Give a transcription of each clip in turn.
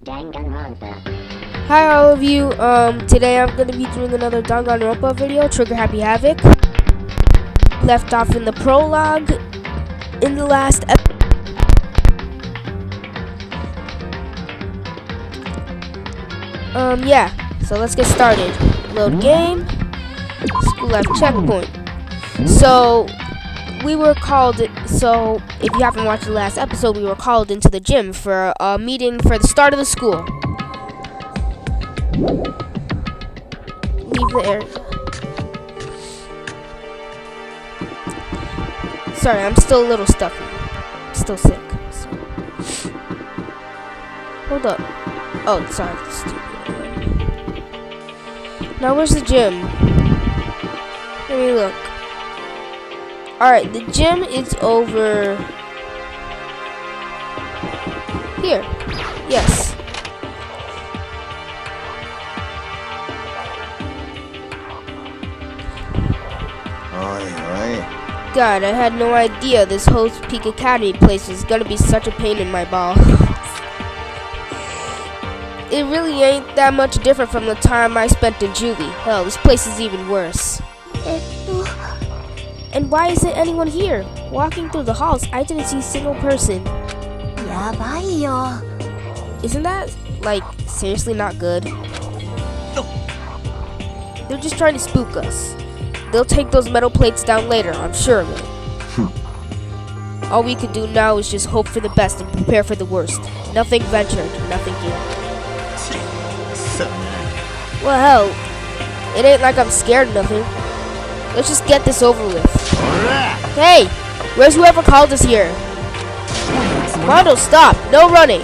Hi all of you, today I'm going to be doing another Danganronpa video, Trigger Happy Havoc. Left off in the prologue in the last episode. Yeah, so let's get started. Load game, school life checkpoint. So, we were called, so if you haven't watched the last episode, we were called into the gym for a meeting for the start of the school. Leave the area. Sorry, I'm still a little stuffy. Still sick. So. Hold up. Oh, sorry. Stupid. Now, where's the gym? Let me look. Alright, the gym is over here. Yes. God, I had no idea this Host Peak Academy place was gonna be such a pain in my balls. It really ain't that much different from the time I spent in juvie. Hell, this place is even worse. And why isn't anyone here? Walking through the halls, I didn't see a single person. Isn't that, like, seriously not good? They're just trying to spook us. They'll take those metal plates down later, I'm sure of it. All we can do now is just hope for the best and prepare for the worst. Nothing ventured, nothing gained. Well, hell, it ain't like I'm scared of nothing. Let's just get this over with. Hey, where's whoever called us here? Mondo, stop! No running!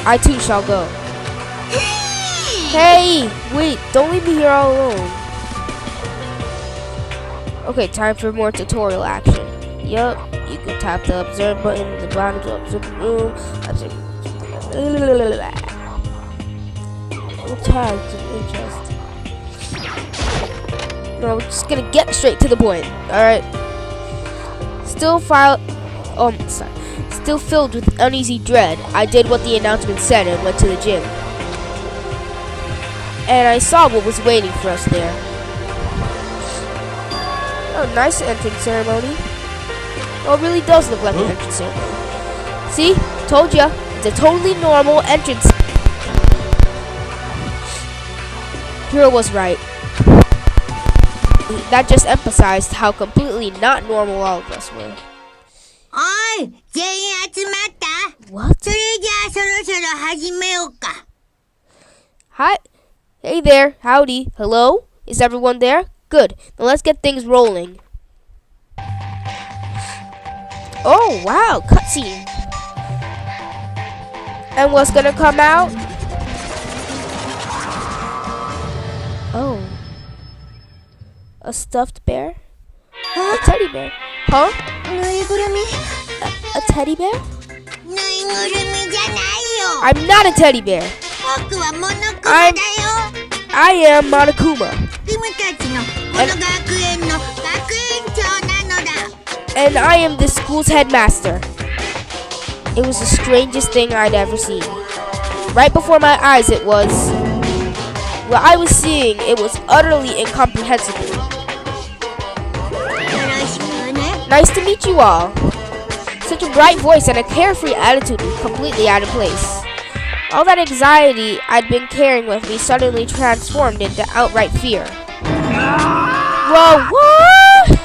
I too shall go. Hey, wait, don't leave me here all alone. Okay, time for more tutorial action. Yup, you can tap the observe button in the bottom to observe the room. Tag to interest. No, we're just gonna get straight to the point. Alright. Still filled with uneasy dread, I did what the announcement said and went to the gym. And I saw what was waiting for us there. Oh, nice entrance ceremony. Oh, it really does look like an entrance ceremony. See? Told ya. It's a totally normal entrance. Hero was right. That just emphasized how completely not normal all of us were. What? Hi. Hey there. Howdy. Hello? Is everyone there? Good. Now let's get things rolling. Oh, wow. Cutscene. And what's gonna come out? Oh. A stuffed bear? A teddy bear? Huh? A teddy bear? I'm not a teddy bear. I am Monokuma. And I am this school's headmaster. It was the strangest thing I'd ever seen. Right before my eyes it was. What I was seeing, it was utterly incomprehensible. Nice to meet you all. Such a bright voice and a carefree attitude were completely out of place. All that anxiety I'd been carrying with me suddenly transformed into outright fear. Whoa, what?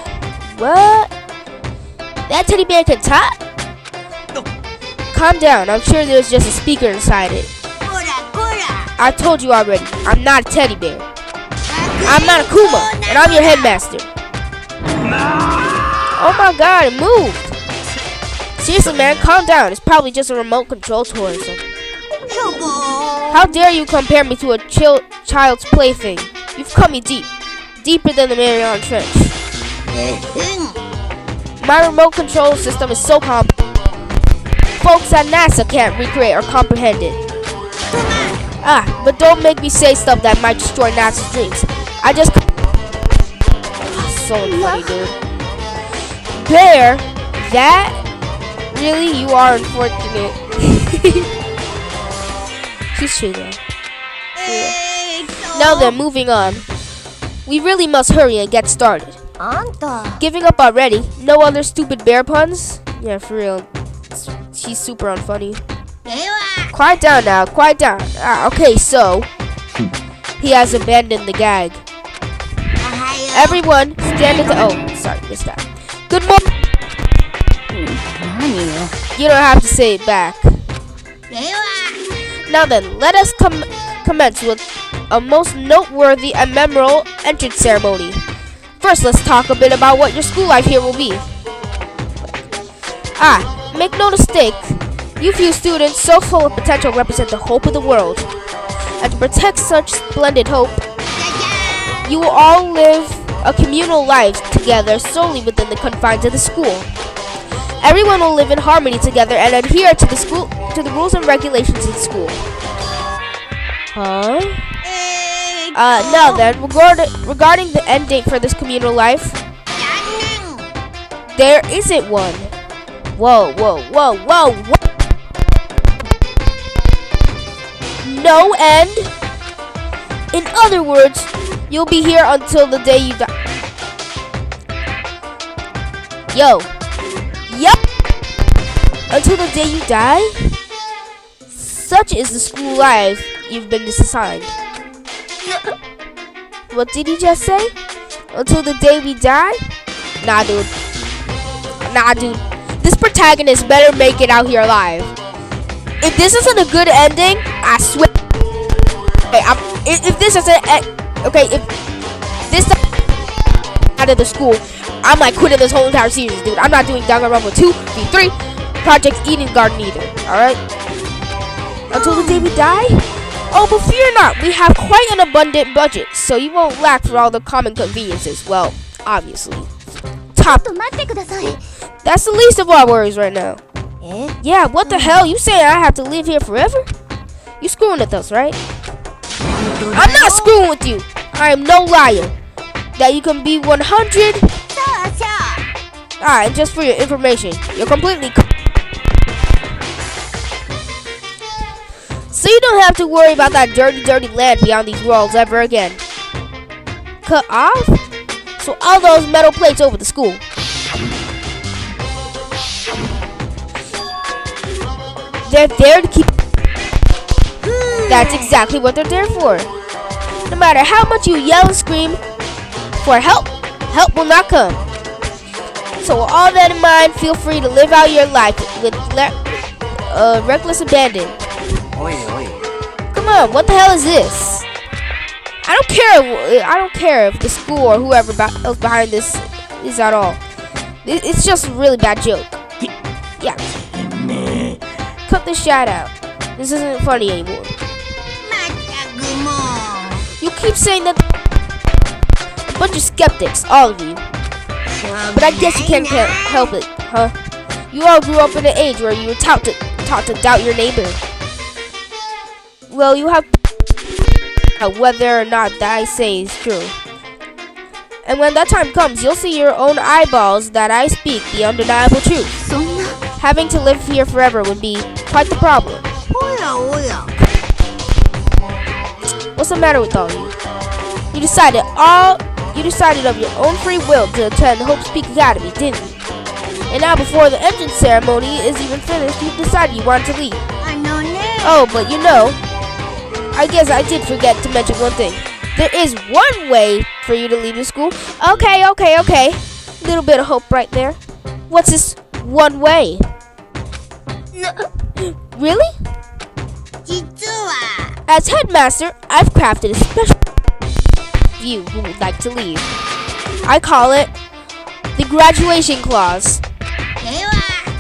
What? That teddy bear can talk? Calm down, I'm sure there's just a speaker inside it. I told you already, I'm not a teddy bear. I'm not a Kuma, and I'm your headmaster. Oh my god, it moved. Seriously, man, calm down. It's probably just a remote control toy or something. How dare you compare me to a child's plaything? You've cut me deep. Deeper than the Mariana Trench. My remote control system is so complex. Folks at NASA can't recreate or comprehend it. But don't make me say stuff that might destroy NASA's dreams. I just... So funny, dude. Bear? That? Really? You are unfortunate. used to though. Now then, moving on. We really must hurry and get started. Giving up already? No other stupid bear puns? Yeah, for real. She's super unfunny. Quiet down now, quiet down. Okay, so he has abandoned the gag. Everyone, stand at the. Oh, sorry, missed that. Good morning. You don't have to say it back. Now then, let us commence with a most noteworthy and memorable entrance ceremony. First, let's talk a bit about what your school life here will be. Make no mistake, you few students so full of potential represent the hope of the world. And to protect such splendid hope, you will all live a communal life together solely within the confines of the school. Everyone will live in harmony together and adhere to the rules and regulations of the school. Now then, regarding the end date for this communal life, there isn't one. Whoa. No end? In other words, you'll be here until the day you die. Yo. Until the day you die? Such is the school life you've been assigned. What did he just say? Until the day we die? Nah, dude. This protagonist better make it out here alive. If this isn't a good ending, I swear. If this isn't if this out of the school, I'm like quitting this whole entire series, dude. I'm not doing Danganronpa 2, V3, Project Eden Garden either. Alright? Until the day we die? Oh, but fear not, we have quite an abundant budget, so you won't lack for all the common conveniences. Well, obviously. That's the least of our worries right now. Yeah, what the hell? You saying I have to live here forever? You screwing with us, right? I'm not screwing with you. I am no liar. That you can be 100. And just for your information, you're completely. So you don't have to worry about that dirty land beyond these worlds ever again. Cut off? So all those metal plates over the school. They're there to keep. That's exactly what they're there for. No matter how much you yell and scream for help, help will not come. So with all that in mind, feel free to live out your life with reckless abandon. Come on, what the hell is this? I don't care if the school or whoever else behind this is at all. It's just a really bad joke. Yeah. Cut this shit out. This isn't funny anymore. You keep saying that a bunch of skeptics, all of you. But I guess you can't help it, huh? You all grew up in an age where you were taught to doubt your neighbor. Well, you have whether or not that I say is true. And when that time comes, you'll see your own eyeballs that I speak the undeniable truth. Having to live here forever would be quite the problem. What's the matter with all you? You decided of your own free will to attend Hope's Peak Academy, didn't you? And now before the entrance ceremony is even finished, you've decided you want to leave. Oh, but you know, I guess I did forget to mention one thing. There is one way for you to leave the school. Okay. Little bit of hope right there. What's this one way? Really? As headmaster, I've crafted a special you who would like to leave. I call it the graduation clause.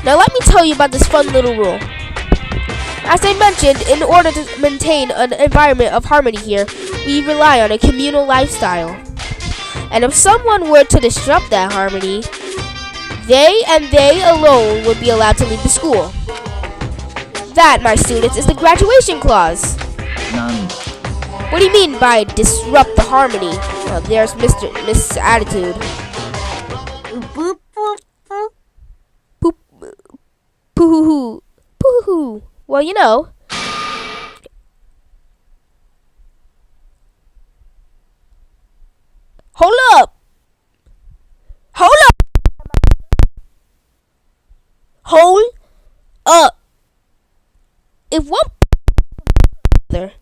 Now let me tell you about this fun little rule. As I mentioned, in order to maintain an environment of harmony here, we rely on a communal lifestyle. And if someone were to disrupt that harmony, they and they alone would be allowed to leave the school. That, my students, is the graduation clause. What do you mean by disrupt the harmony? Well, there's Miss Attitude. Poo-hoo-hoo. Well, you know. If one other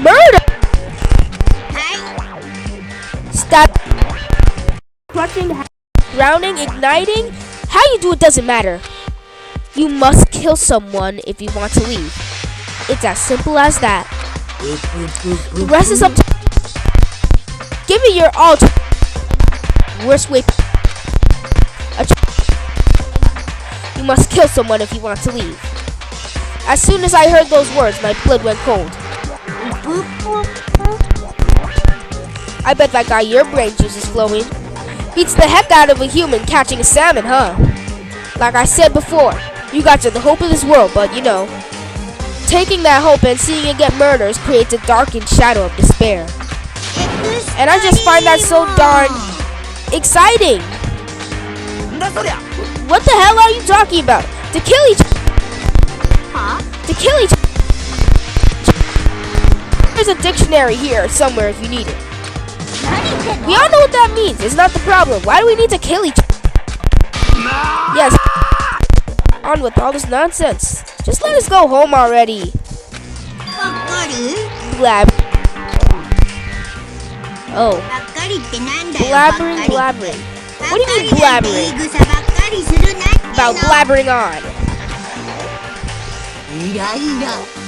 murder, stop crushing, drowning, igniting. How you do it doesn't matter. You must kill someone if you want to leave. It's as simple as that. The rest is up to give it your all. Worst way. You must kill someone if you want to leave. As soon as I heard those words, my blood went cold. I bet that guy your brain juice is flowing. Beats the heck out of a human catching a salmon, huh? Like I said before, you guys are the hope of this world, but you know, taking that hope and seeing it get murdered creates a darkened shadow of despair. And I just find that so darn exciting. What the hell are you talking about? To kill each other. To kill each other. There's a dictionary here somewhere if you need it. We all know what that means. It's not the problem. Why do we need to kill each other? Yes. On with all this nonsense. Just let us go home already. Blab. Oh. Blabbering. What do you mean blabbering? About blabbering on.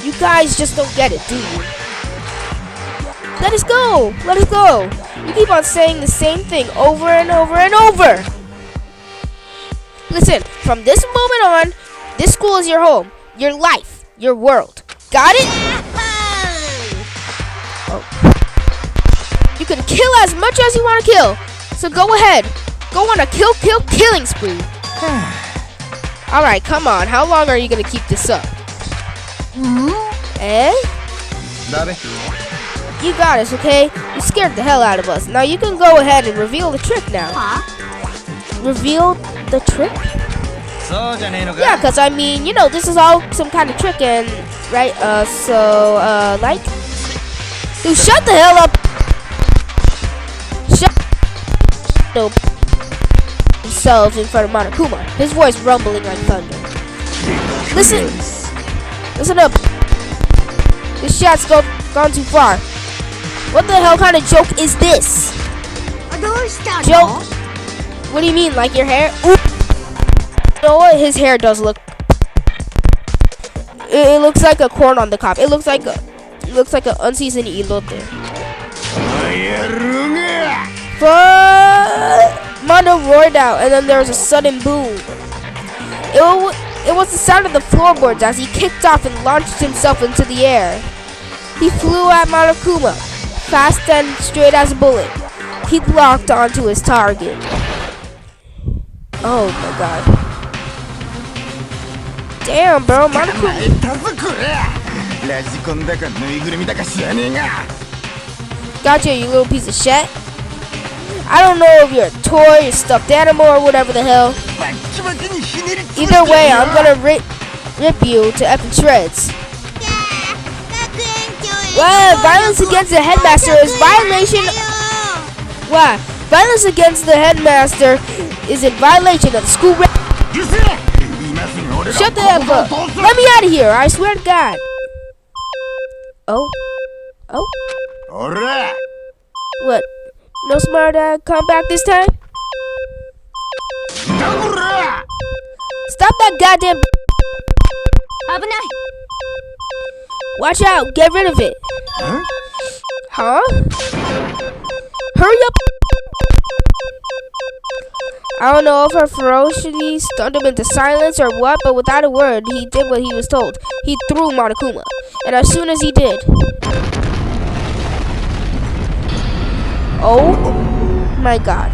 You guys just don't get it, do you? Let us go! Let us go! You keep on saying the same thing over and over and over! Listen, from this moment on, this school is your home, your life, your world. Got it? Oh. You can kill as much as you want to kill, so go ahead. Go on a killing spree. Alright, come on. How long are you gonna keep this up? Eh? You got us, okay? You scared the hell out of us. Now you can go ahead and reveal the trick now. Reveal the trick? Yeah, because I mean, you know, this is all some kind of trick and, right, like? Dude, shut the hell up! Shut up! Himself in front of Monokuma, his voice rumbling like thunder. Listen up. This shot's gone too far. What the hell kind of joke is this? Joke? What do you mean, like your hair? Ooh. You know what? His hair does look. It looks like a corn on the cob. It looks like an unseasoned elote. Mondo roared out, and then there was a sudden boom. It was the sound of the floorboards as he kicked off and launched himself into the air. He flew at Monokuma, fast and straight as a bullet. He locked onto his target. Oh my god. Damn, bro, Monokuma. Gotcha, you little piece of shit. I don't know if you're a toy, a stuffed animal, or whatever the hell. Either way, I'm gonna rip you to effing shreds. Well, violence against the headmaster is violation. Wow, violence against the headmaster is in violation of the school. Shut the F up. Let me out of here, I swear to God. Oh? What? No smart comeback this time? Stop that goddamn. Watch out, get rid of it. Huh? Hurry up. I don't know if her ferocity stunned him into silence or what, but without a word, he did what he was told. He threw Monokuma. And as soon as he did... Oh my god.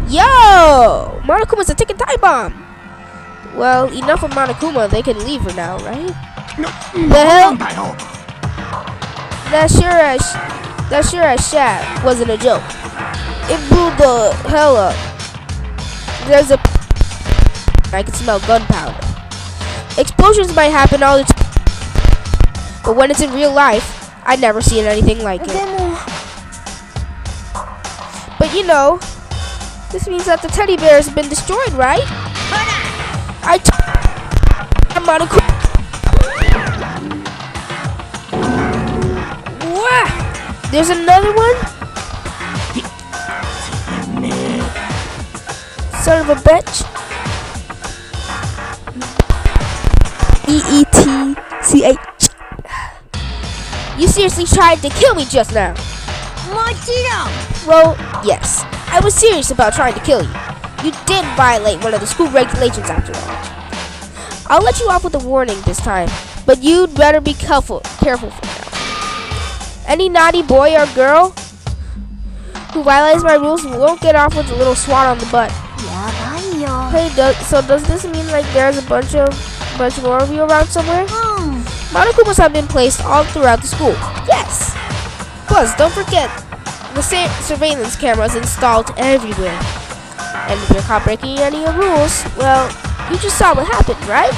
Yo! Monokuma's a ticking time bomb! Well, enough of Monokuma, they can leave her now, right? The hell? That sure as shat wasn't a joke. It blew the hell up. There's a... I can smell gunpowder. Explosions might happen all the time, but when it's in real life, I've never seen anything like it. But you know, this means that the teddy bear has been destroyed, right? Monokuma. What? There's another one? Son of a bitch. EETCH. You seriously tried to kill me just now. Well, yes. I was serious about trying to kill you. You did violate one of the school regulations after all. I'll let you off with a warning this time, but you'd better be careful from now. Any naughty boy or girl who violates my rules won't get off with a little swat on the butt. Hey, so does this mean like there's a bunch more of you around somewhere? Monokumas have been placed all throughout the school. Yes! Plus, don't forget, the surveillance cameras installed everywhere. And if you're caught breaking any of the rules, well, you just saw what happened, right?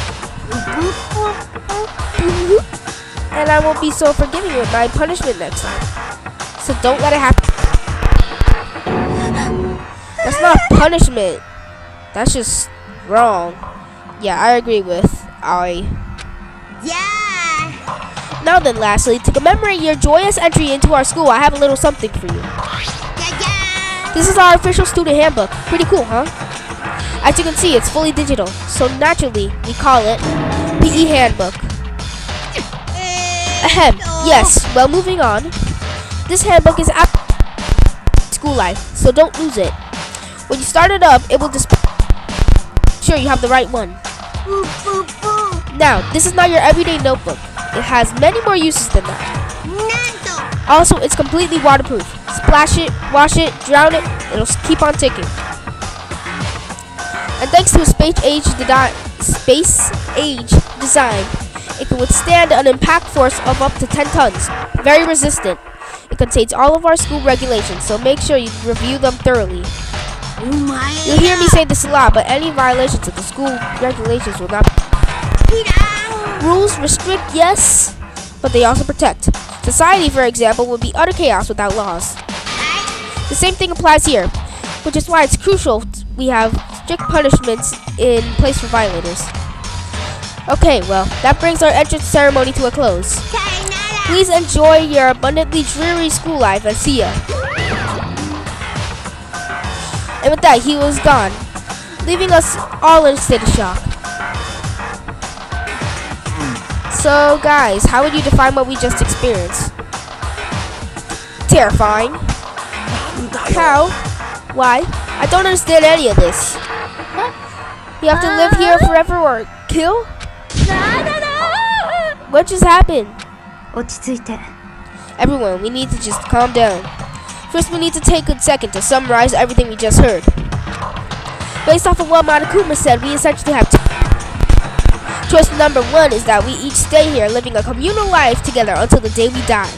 And I won't be so forgiving with my punishment next time. So don't let it happen. That's not punishment. That's just wrong. Yeah, I agree with Yeah! Now then, lastly, to commemorate your joyous entry into our school, I have a little something for you. This is our official student handbook. Pretty cool, huh? As you can see, it's fully digital, so naturally, we call it PE Handbook. Ahem, yes, well, moving on. This handbook is school life, so don't lose it. When you start it up, it will display. Sure, you have the right one. Now, this is not your everyday notebook. It has many more uses than that. Also, it's completely waterproof. Splash it, wash it, drown it, it'll keep on ticking. And thanks to a space age design, it can withstand an impact force of up to 10 tons. Very resistant. It contains all of our school regulations, so make sure you review them thoroughly. You'll hear me say this a lot, but any violations of the school regulations will not. Rules restrict, yes, but they also protect. Society, for example, would be utter chaos without laws. The same thing applies here, which is why it's crucial we have strict punishments in place for violators. Okay, well, that brings our entrance ceremony to a close. Please enjoy your abundantly dreary school life and see ya. And with that, he was gone, leaving us all in a state of shock. So, guys, how would you define what we just experienced? Terrifying. How? Why? I don't understand any of this. You have to live here forever or kill? What just happened? Everyone, we need to just calm down. First, we need to take a second to summarize everything we just heard. Based off of what Monokuma said, we essentially have two. Choice number one is that we each stay here living a communal life together until the day we die.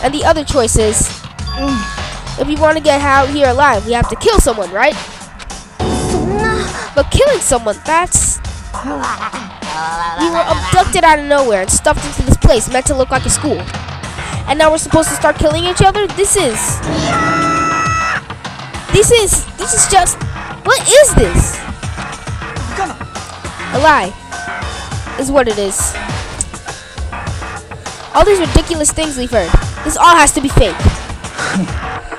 And the other choice is, if we want to get out here alive, we have to kill someone, right? But killing someone, that's... We were abducted out of nowhere and stuffed into this place meant to look like a school. And now we're supposed to start killing each other? This is just... What is this? A lie is what it is. All these ridiculous things we've heard. This all has to be fake.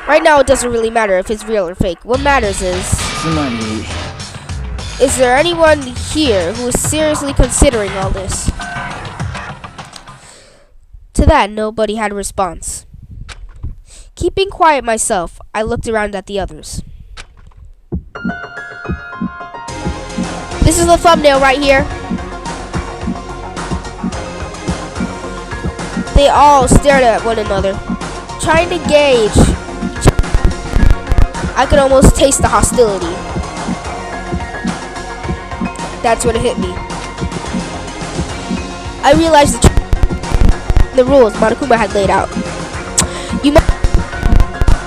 Right now, it doesn't really matter if it's real or fake. What matters is there anyone here who is seriously considering all this? To that, nobody had a response. Keeping quiet myself, I looked around at the others. This is the thumbnail right here. They all stared at one another, trying to gauge. I could almost taste the hostility. That's when it hit me. I realized the rules Monokuma had laid out. You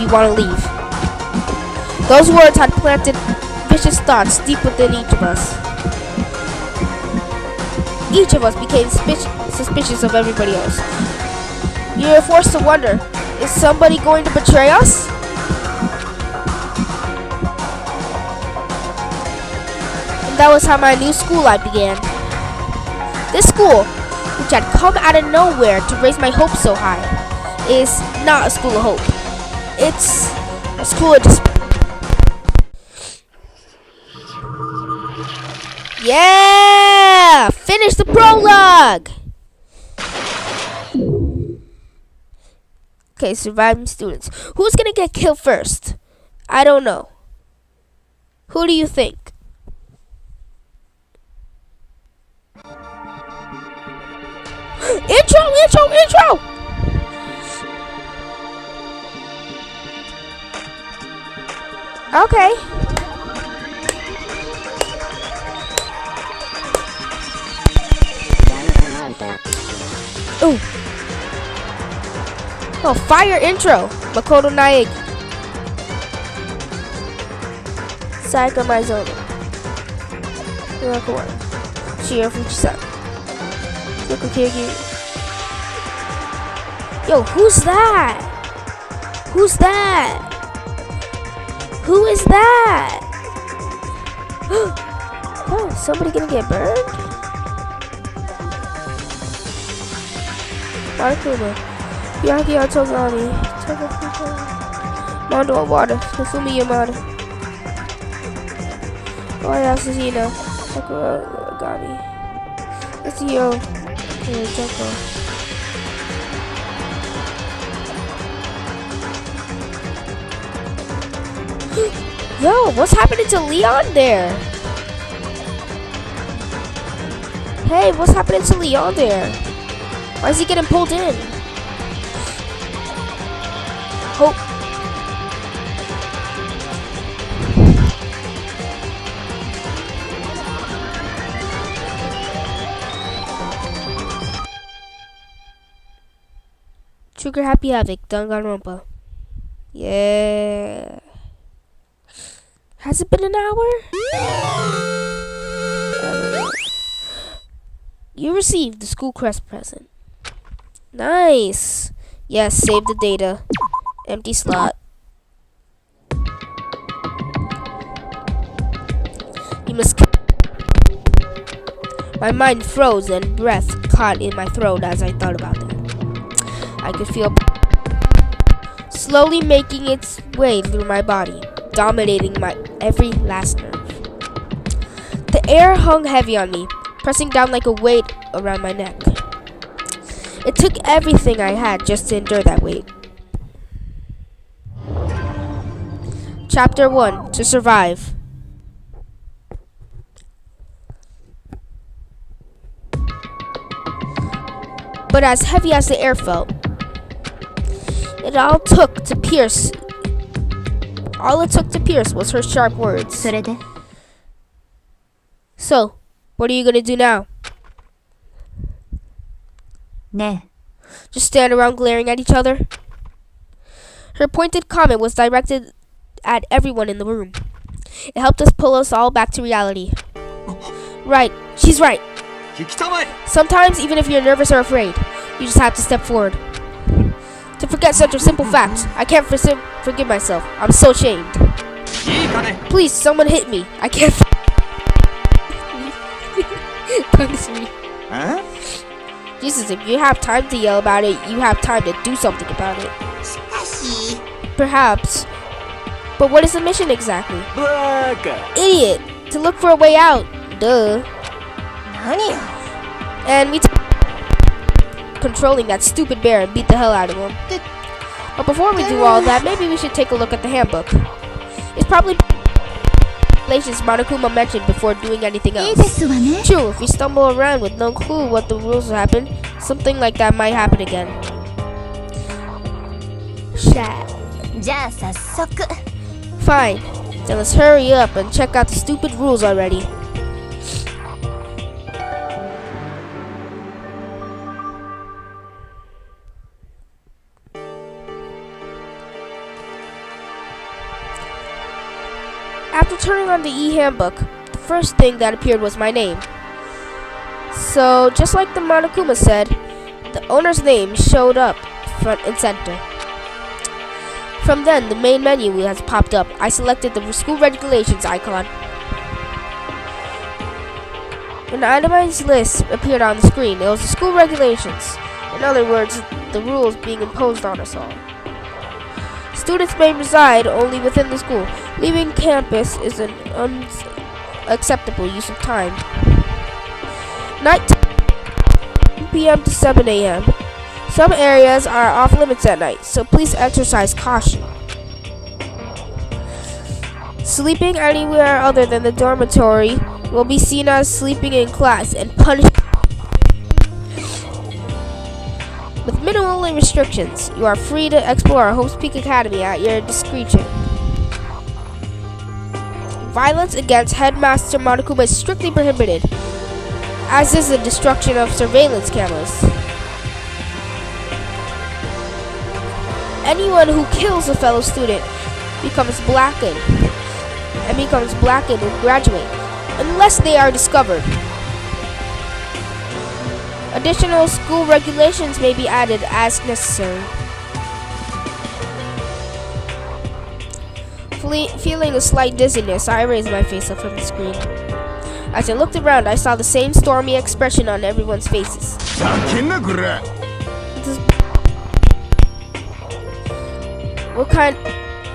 want to leave. Those words had planted vicious thoughts deep within each of us. Each of us became suspicious of everybody else. You were forced to wonder, is somebody going to betray us? And that was how my new school life began. This school, which had come out of nowhere to raise my hopes so high, is not a school of hope. It's a school of despair. Yeah! Finish the prologue! Okay, surviving students. Who's gonna get killed first? I don't know. Who do you think? Intro! Okay. Ooh. Oh, fire intro. Makoto Naegi. Saika Maizono. Hirakawa. Shio Fujisan. Yoko Kiryu. Yo, who's that? Who's that? Who is that? Oh, somebody gonna get burned? Markuma. Yaki Otogami. Mondo Awada. Nafumi Yamada. Oya Suzino. Sakura Gami. Seo. Joko. Yo, what's happening to Leon there? Hey, what's happening to Leon there? Why is he getting pulled in? Hope. Trigger Happy Havoc, Danganronpa. Yeah. Has it been an hour? You received the school crest present. Nice. Yes, save the data. Empty slot. You must. My mind froze and breath caught in my throat as I thought about it. I could feel slowly making its way through my body, dominating my every last nerve. The air hung heavy on me, pressing down like a weight around my neck. It took everything I had just to endure that weight. Chapter 1. To survive. But as heavy as the air felt, all it took to pierce was her sharp words. So, what are you gonna do now? Just stand around glaring at each other? Her pointed comment was directed at everyone in the room. It helped us pull us all back to reality. Right, she's right. Sometimes, even if you're nervous or afraid, you just have to step forward. To forget such a simple fact, I can't forgive myself. I'm so ashamed. Please, someone hit me. I can't. Punish me. Huh? Jesus, if you have time to yell about it, you have time to do something about it. Perhaps. But what is the mission exactly? Idiot! To look for a way out. Duh. And we controlling that stupid bear and beat the hell out of him. But before we do all that, maybe we should take a look at the handbook. It's probably regulations Monokuma mentioned before doing anything else. True, if we stumble around with no clue what the rules will happen, something like that might happen again. Fine, then let's hurry up and check out the stupid rules already. After turning on the e-handbook, the first thing that appeared was my name. So, just like the Monokuma said, the owner's name showed up front and center. From then, the main menu has popped up. I selected the school regulations icon. An itemized list appeared on the screen. It was the school regulations. In other words, the rules being imposed on us all. Students may reside only within the school. Leaving campus is an unacceptable use of time. Night 10 p.m. to 7 a.m. Some areas are off limits at night, so please exercise caution. Sleeping anywhere other than the dormitory will be seen as sleeping in class and punished with minimal restrictions. You are free to explore Hope's Peak Academy at your discretion. Violence against Headmaster Monokuma is strictly prohibited, as is the destruction of surveillance cameras. Anyone who kills a fellow student becomes blackened and graduate, unless they are discovered. Additional school regulations may be added as necessary. Feeling a slight dizziness, I raised my face up from the screen. As I looked around, I saw the same stormy expression on everyone's faces.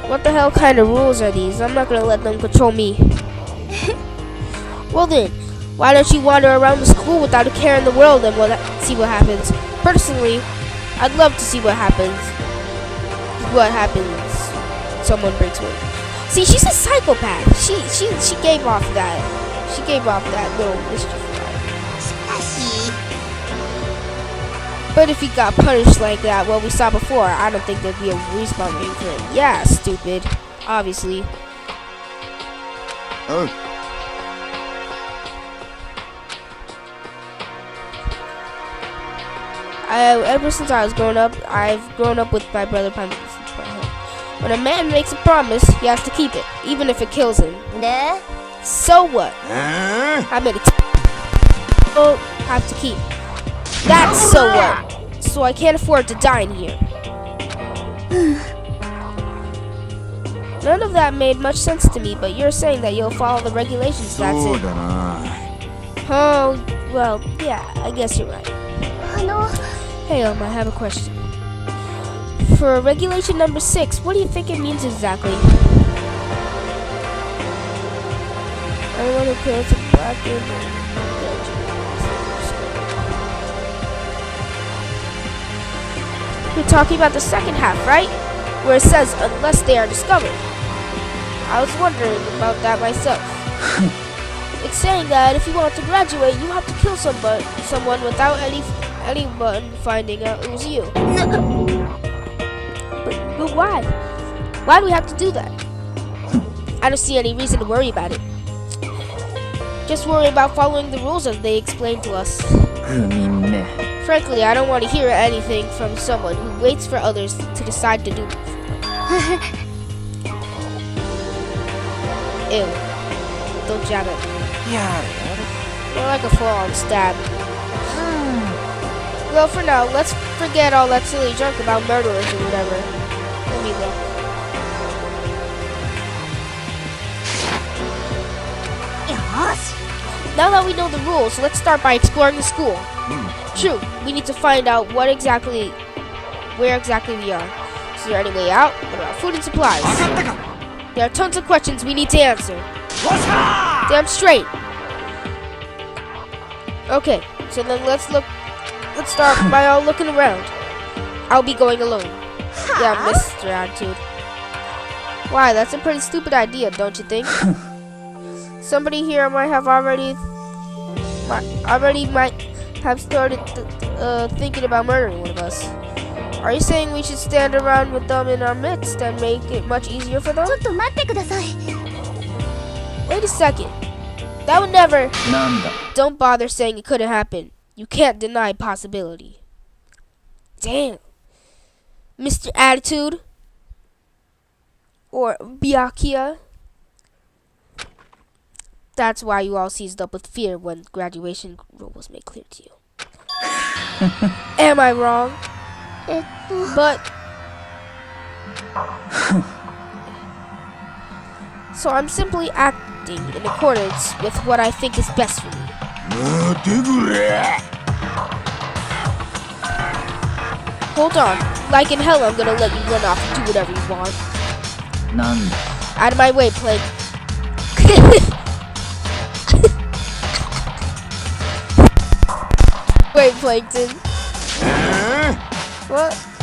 What the hell kind of rules are these? I'm not gonna let them control me. Well then, why don't you wander around the school without a care in the world and see what happens? Personally, I'd love to see what happens. Someone breaks one. See, she's a psychopath. She gave off that. She gave off that little mischief. But if he got punished like that, what we saw before, I don't think there'd be a respawn waiting for him. Yeah, stupid. Obviously. Oh. Ever since I was growing up, I've grown up with my brother Pumpkin. When a man makes a promise, he has to keep it, even if it kills him. So what? I made a have to keep. That's so what? So I can't afford to die in here. None of that made much sense to me, but you're saying that you'll follow the regulations, that's it. Oh, well, yeah, I guess you're right. Hey, I have a question. For regulation number 6, what do you think it means exactly? I want to go to black and you're talking about the second half, right? Where it says, unless they are discovered. I was wondering about that myself. It's saying that if you want to graduate, you have to kill someone without anyone finding out it was you. But why? Why do we have to do that? I don't see any reason to worry about it. Just worry about following the rules as they explain to us. Frankly, I don't want to hear anything from someone who waits for others to decide to do it. Ew. Don't jab at me. More like a full-on stab. Well, for now, let's forget all that silly junk about murderers or whatever. Let me look. Now that we know the rules, let's start by exploring the school. True, we need to find out where exactly we are. Is there any way out? What about food and supplies? There are tons of questions we need to answer. Damn straight. Okay, so then let's start by all looking around. I'll be going alone. Yeah, Mr. Attitude. Why, that's a pretty stupid idea, don't you think? Somebody here might have already have started thinking about murdering one of us. Are you saying we should stand around with them in our midst and make it much easier for them? Wait a second. That would never... Don't bother saying it couldn't happen. You can't deny possibility. Damn. Mr. Attitude. Or Byakuya. That's why you all seized up with fear when graduation rule was made clear to you. Am I wrong? But... So I'm simply acting in accordance with what I think is best for me. Hold on. Like in hell, I'm gonna let you run off and do whatever you want. Out of my way, Plank. Wait, Plankton.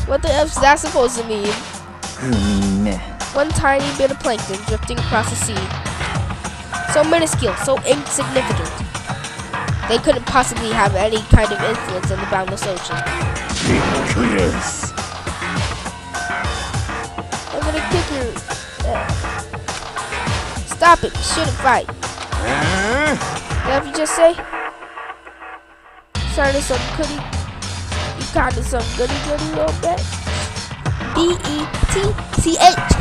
What the F's that supposed to mean? One tiny bit of plankton drifting across the sea. So minuscule, so insignificant. They couldn't possibly have any kind of influence on the boundless ocean. I'm gonna kick her. Stop it, you shouldn't fight. What did you just say? Started some goody. You kinda some goody little bit. B-E-T-C-H.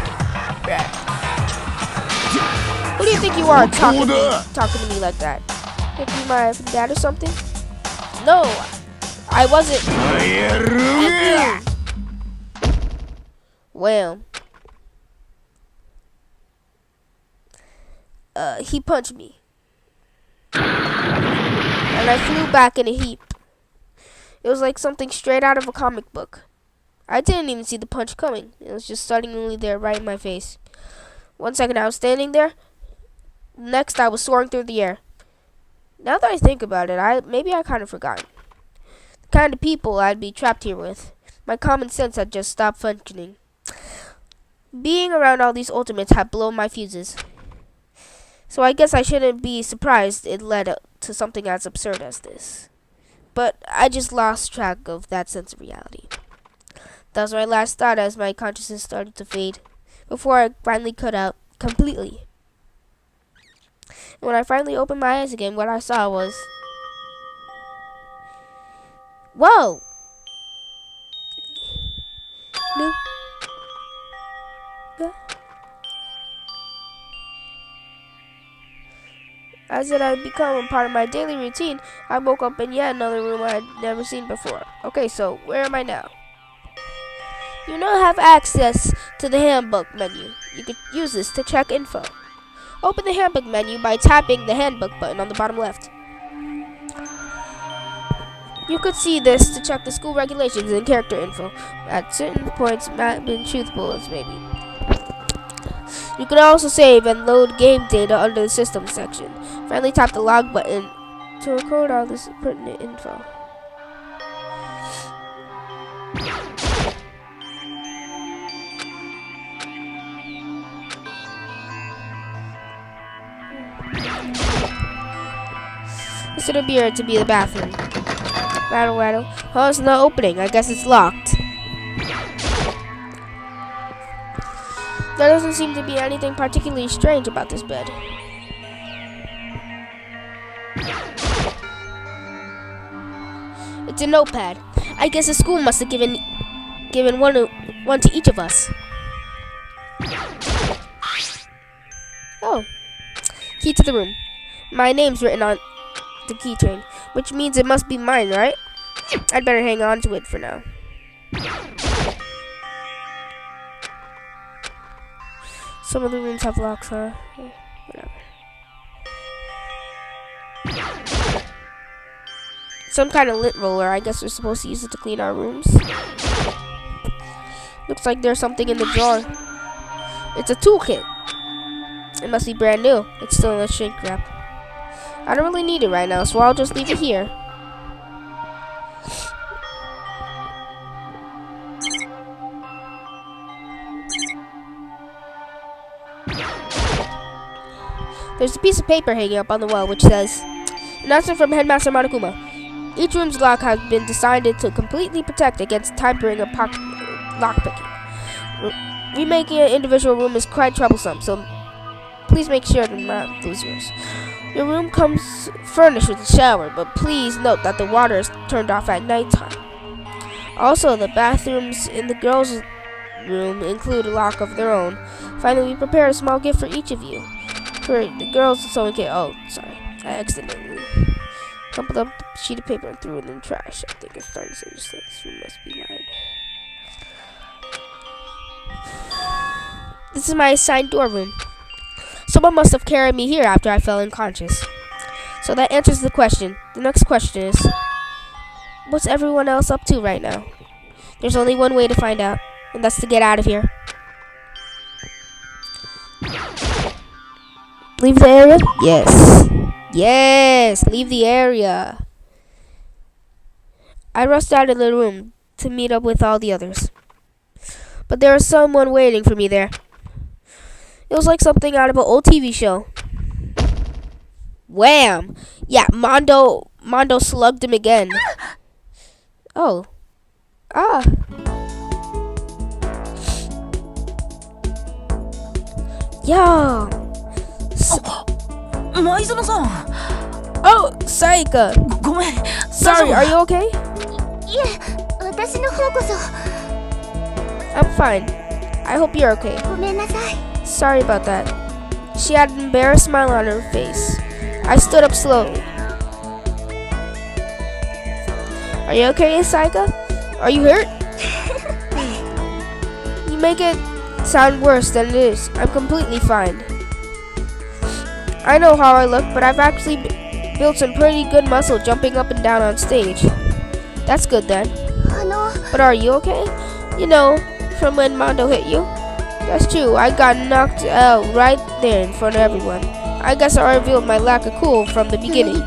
Who do you think you are talking to me like that? Think you my dad or something? No, I wasn't. Well, he punched me, and I flew back in a heap. It was like something straight out of a comic book. I didn't even see the punch coming. It was just suddenly there right in my face. 1 second I was standing there. Next I was soaring through the air. Now that I think about it, maybe I kind of forgot. The kind of people I'd be trapped here with. My common sense had just stopped functioning. Being around all these ultimates had blown my fuses. So I guess I shouldn't be surprised it led to something as absurd as this. But I just lost track of that sense of reality. That was my last thought as my consciousness started to fade, before I finally cut out completely. And when I finally opened my eyes again, what I saw was... Whoa! No. As it had become a part of my daily routine, I woke up in yet another room I had never seen before. Okay, so where am I now? You now have access to the handbook menu. You could use this to check info. Open the handbook menu by tapping the handbook button on the bottom left. You could see this to check the school regulations and character info. At certain points, not being truthful as maybe. You can also save and load game data under the system section. Finally tap the log button to record all this pertinent info. This would appear to be the bathroom. Rattle, rattle. Oh, it's not opening. I guess it's locked. There doesn't seem to be anything particularly strange about this bed. It's a notepad. I guess the school must have given one to each of us. Oh. Key to the room. My name's written on the keychain, which means it must be mine, right? I'd better hang on to it for now. Some of the rooms have locks, huh? Whatever. Some kind of lint roller. I guess we're supposed to use it to clean our rooms. Looks like there's something in the drawer. It's a toolkit. It must be brand new. It's still in a shrink wrap. I don't really need it right now, so I'll just leave it here. There's a piece of paper hanging up on the wall which says, "Announcement from Headmaster Monokuma. Each room's lock has been designed to completely protect against tampering or lockpicking. Remaking an individual room is quite troublesome, so please make sure to not lose yours. Your room comes furnished with a shower, but please note that the water is turned off at nighttime. Also, the bathrooms in the girls' room include a lock of their own. Finally, we prepared a small gift for each of you. For the girls, someone can... Oh, sorry. I accidentally crumpled up the sheet of paper and threw it in the trash. I think it's starting to say this room must be mine. This is my assigned door room. Someone must have carried me here after I fell unconscious. So that answers the question. The next question is, what's everyone else up to right now? There's only one way to find out, and that's to get out of here. Leave the area? Yes. Yes, leave the area. I rushed out of the room to meet up with all the others. But there was someone waiting for me there. It was like something out of an old TV show. Wham! Yeah, Mondo slugged him again. Oh. Ah. Yo. Oh, Saika. Sorry, are you okay? I'm fine. I hope you're okay. Sorry about that. She had an embarrassed smile on her face. I stood up slowly. Are you okay, Saika? Are you hurt? You make it sound worse than it is. I'm completely fine. I know how I look, but I've actually built some pretty good muscle jumping up and down on stage. That's good then. But are you okay? You know, from when Mondo hit you? That's true, I got knocked out right there in front of everyone. I guess I revealed my lack of cool from the beginning.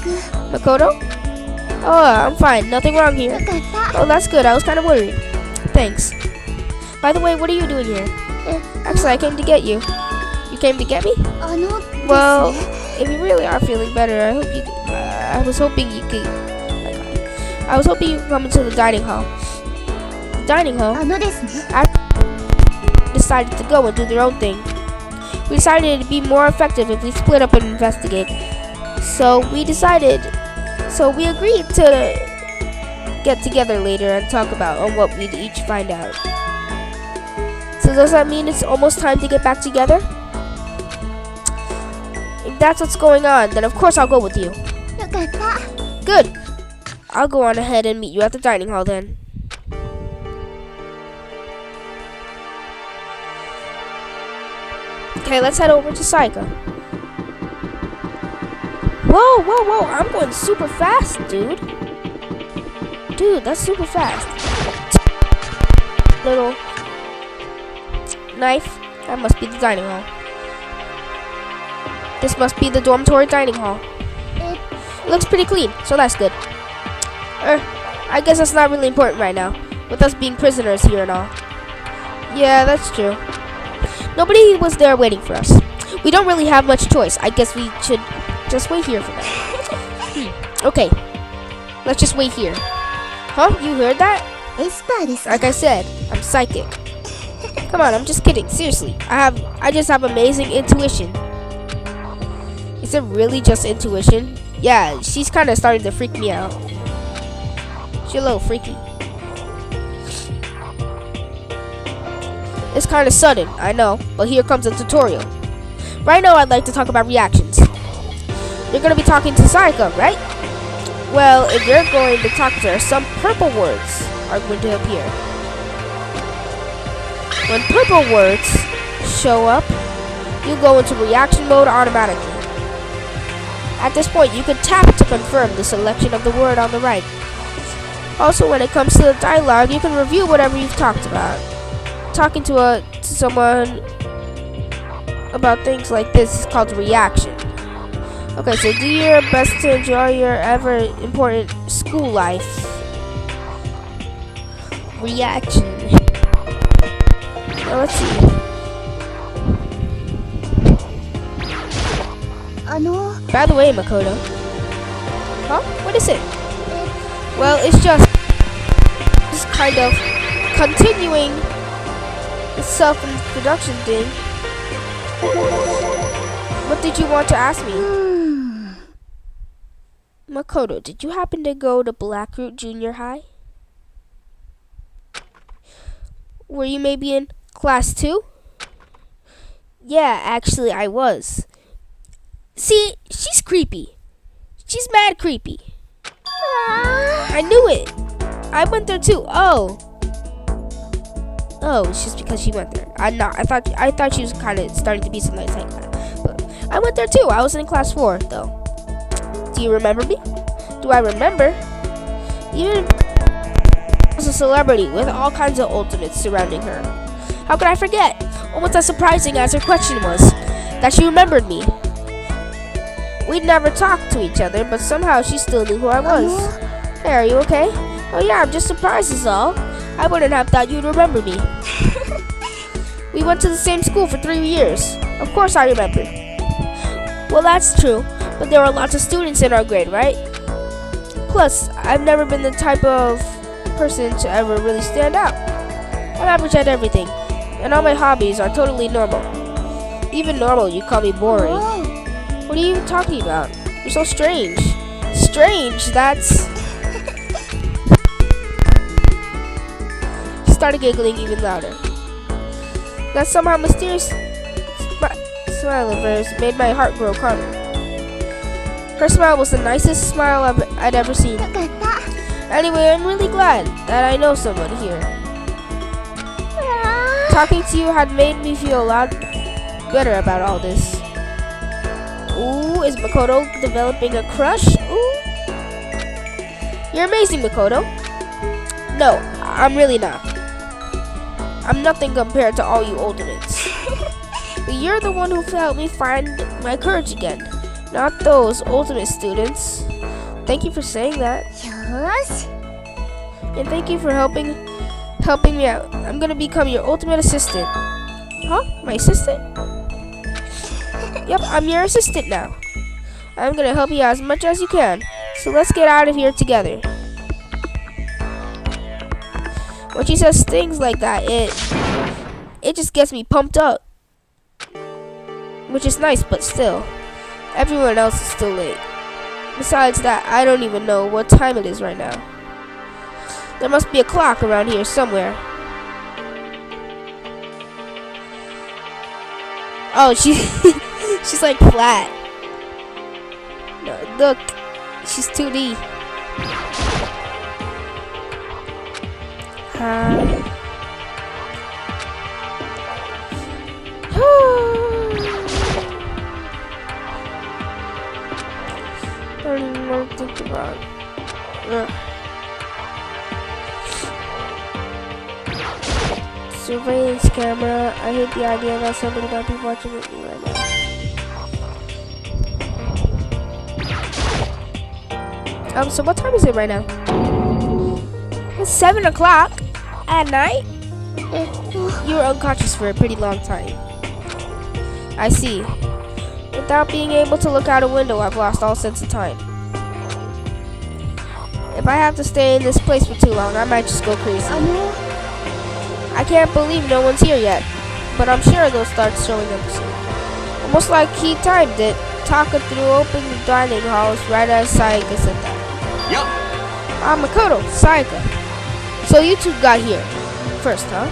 Makoto? Oh, I'm fine, nothing wrong here. Oh, that's good, I was kind of worried. Thanks. By the way, what are you doing here? Actually, I came to get you. You came to get me? Well, if you really are feeling better, I was hoping you could come into the dining hall. Dining hall? After decided to go and do their own thing. We decided it'd be more effective if we split up and investigate. So we agreed to get together later and talk about on what we'd each find out. So does that mean it's almost time to get back together? If that's what's going on, then of course I'll go with you. Good. I'll go on ahead and meet you at the dining hall then. Okay, let's head over to Saika. Whoa, I'm going super fast, dude. Dude, that's super fast. Little knife. That must be the dining hall. This must be the dormitory dining hall. It looks pretty clean, so that's good. I guess that's not really important right now, with us being prisoners here and all. Yeah, that's true. Nobody was there waiting for us. We don't really have much choice. I guess we should just wait here for now. Okay, let's just wait here. Huh? You heard that? Like I said, I'm psychic. Come on, I'm just kidding. Seriously, I just have amazing intuition. Is it really just intuition? Yeah, she's kind of starting to freak me out. She's a little freaky. It's kind of sudden, I know, but here comes a tutorial. Right now, I'd like to talk about reactions. You're going to be talking to Saika, right? Well, if you're going to talk to her, some purple words are going to appear. When purple words show up, you go into reaction mode automatically. At this point, you can tap to confirm the selection of the word on the right. Also, when it comes to the dialogue, you can review whatever you've talked about. Talking to someone about things like this is called reaction. Okay, so do your best to enjoy your ever important school life. Reaction. Now let's see. By the way, Makoto. Huh? What is it? Well, it's just kind of continuing the self-introduction thing. What did you want to ask me? Makoto, did you happen to go to Blackroot Junior High? Were you maybe in class 2? Yeah, actually I was. See, she's creepy. She's mad creepy. I knew it. I went there too. Oh, it's just because she went there. I thought she was kind of starting to be something like that. But I went there too. I was in class 4 though. Do you remember me? Do I remember? Even was a celebrity with all kinds of ultimates surrounding her. How could I forget? Almost as surprising as her question was, that she remembered me. We'd never talked to each other, but somehow she still knew who I was. Hey, are you okay? Oh yeah, I'm just surprised is all. I wouldn't have thought you'd remember me. We went to the same school for 3 years. Of course I remember. Well, that's true, but there were lots of students in our grade, right? Plus, I've never been the type of person to ever really stand out. I'm average at everything, and all my hobbies are totally normal. Even normal, you call me boring. What are you even talking about? You're so strange. Strange, that's... She started giggling even louder. That somehow mysterious smile of hers made my heart grow calmer. Her smile was the nicest smile I'd ever seen. Anyway, I'm really glad that I know someone here. Talking to you had made me feel a lot better about all this. Ooh, is Makoto developing a crush? Ooh. You're amazing, Makoto. No, I'm really not. I'm nothing compared to all you ultimates. But you're the one who helped me find my courage again, not those ultimate students. Thank you for saying that. And thank you for helping me out. I'm gonna become your ultimate assistant. Huh? My assistant? Yep, I'm your assistant now. I'm gonna help you out as much as you can. So let's get out of here together. When she says things like that, it just gets me pumped up. Which is nice, but still, everyone else is still late. Besides that, I don't even know what time it is right now. There must be a clock around here somewhere. Oh, she's like flat. No, look, she's 2D. I don't even want to think about it. Surveillance camera. I hate the idea that somebody might be watching me right now. So what time is it right now? It's 7 o'clock at night? You were unconscious for a pretty long time. I see. Without being able to look out a window, I've lost all sense of time. If I have to stay in this place for too long, I might just go crazy. I can't believe no one's here yet, but I'm sure they'll start showing up soon. Almost like he timed it. Taka threw open the dining halls right as Sayaka said that. Yup. Makoto, Sayaka. So you two got here first, huh?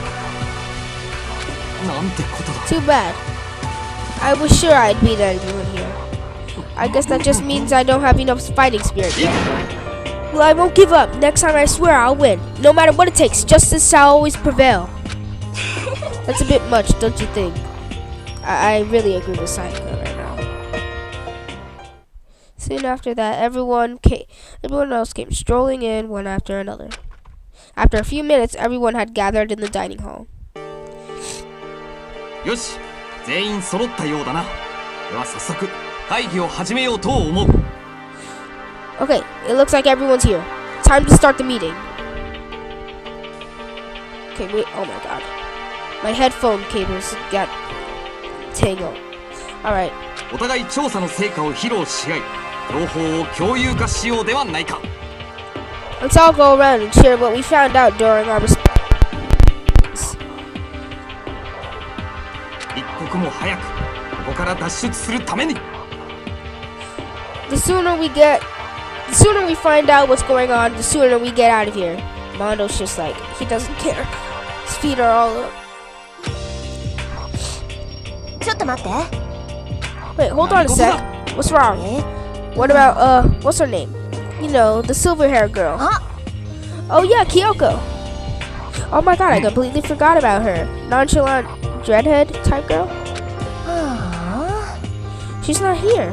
Too bad. I was sure I'd beat everyone here. I guess that just means I don't have enough fighting spirit yet. Well, I won't give up. Next time I swear I'll win. No matter what it takes, justice shall always prevail. That's a bit much, don't you think? I really agree with Sayaka right now. Soon after that, everyone else came strolling in one after another. After a few minutes, everyone had gathered in the dining hall. Yoshi, 全員揃ったようだな。では早速会議を始めようと思う。Okay, it looks like everyone's here. Time to start the meeting. Okay, wait. Oh my god. My headphone cables got tangled. Alright. お互い調査の成果を披露し合い、情報を共有化しようではないか。Let's all go around and share what we found out during our response. 一刻も早くここから脱出するために。The sooner we find out what's going on, the sooner we get out of here. Mondo's just like, he doesn't care. His feet are all up. Wait, hold on a sec. What's wrong? What about, what's her name? You know, the silver hair girl. Oh yeah, Kyoko. Oh my god, I completely forgot about her. Nonchalant dreadhead type girl? She's not here.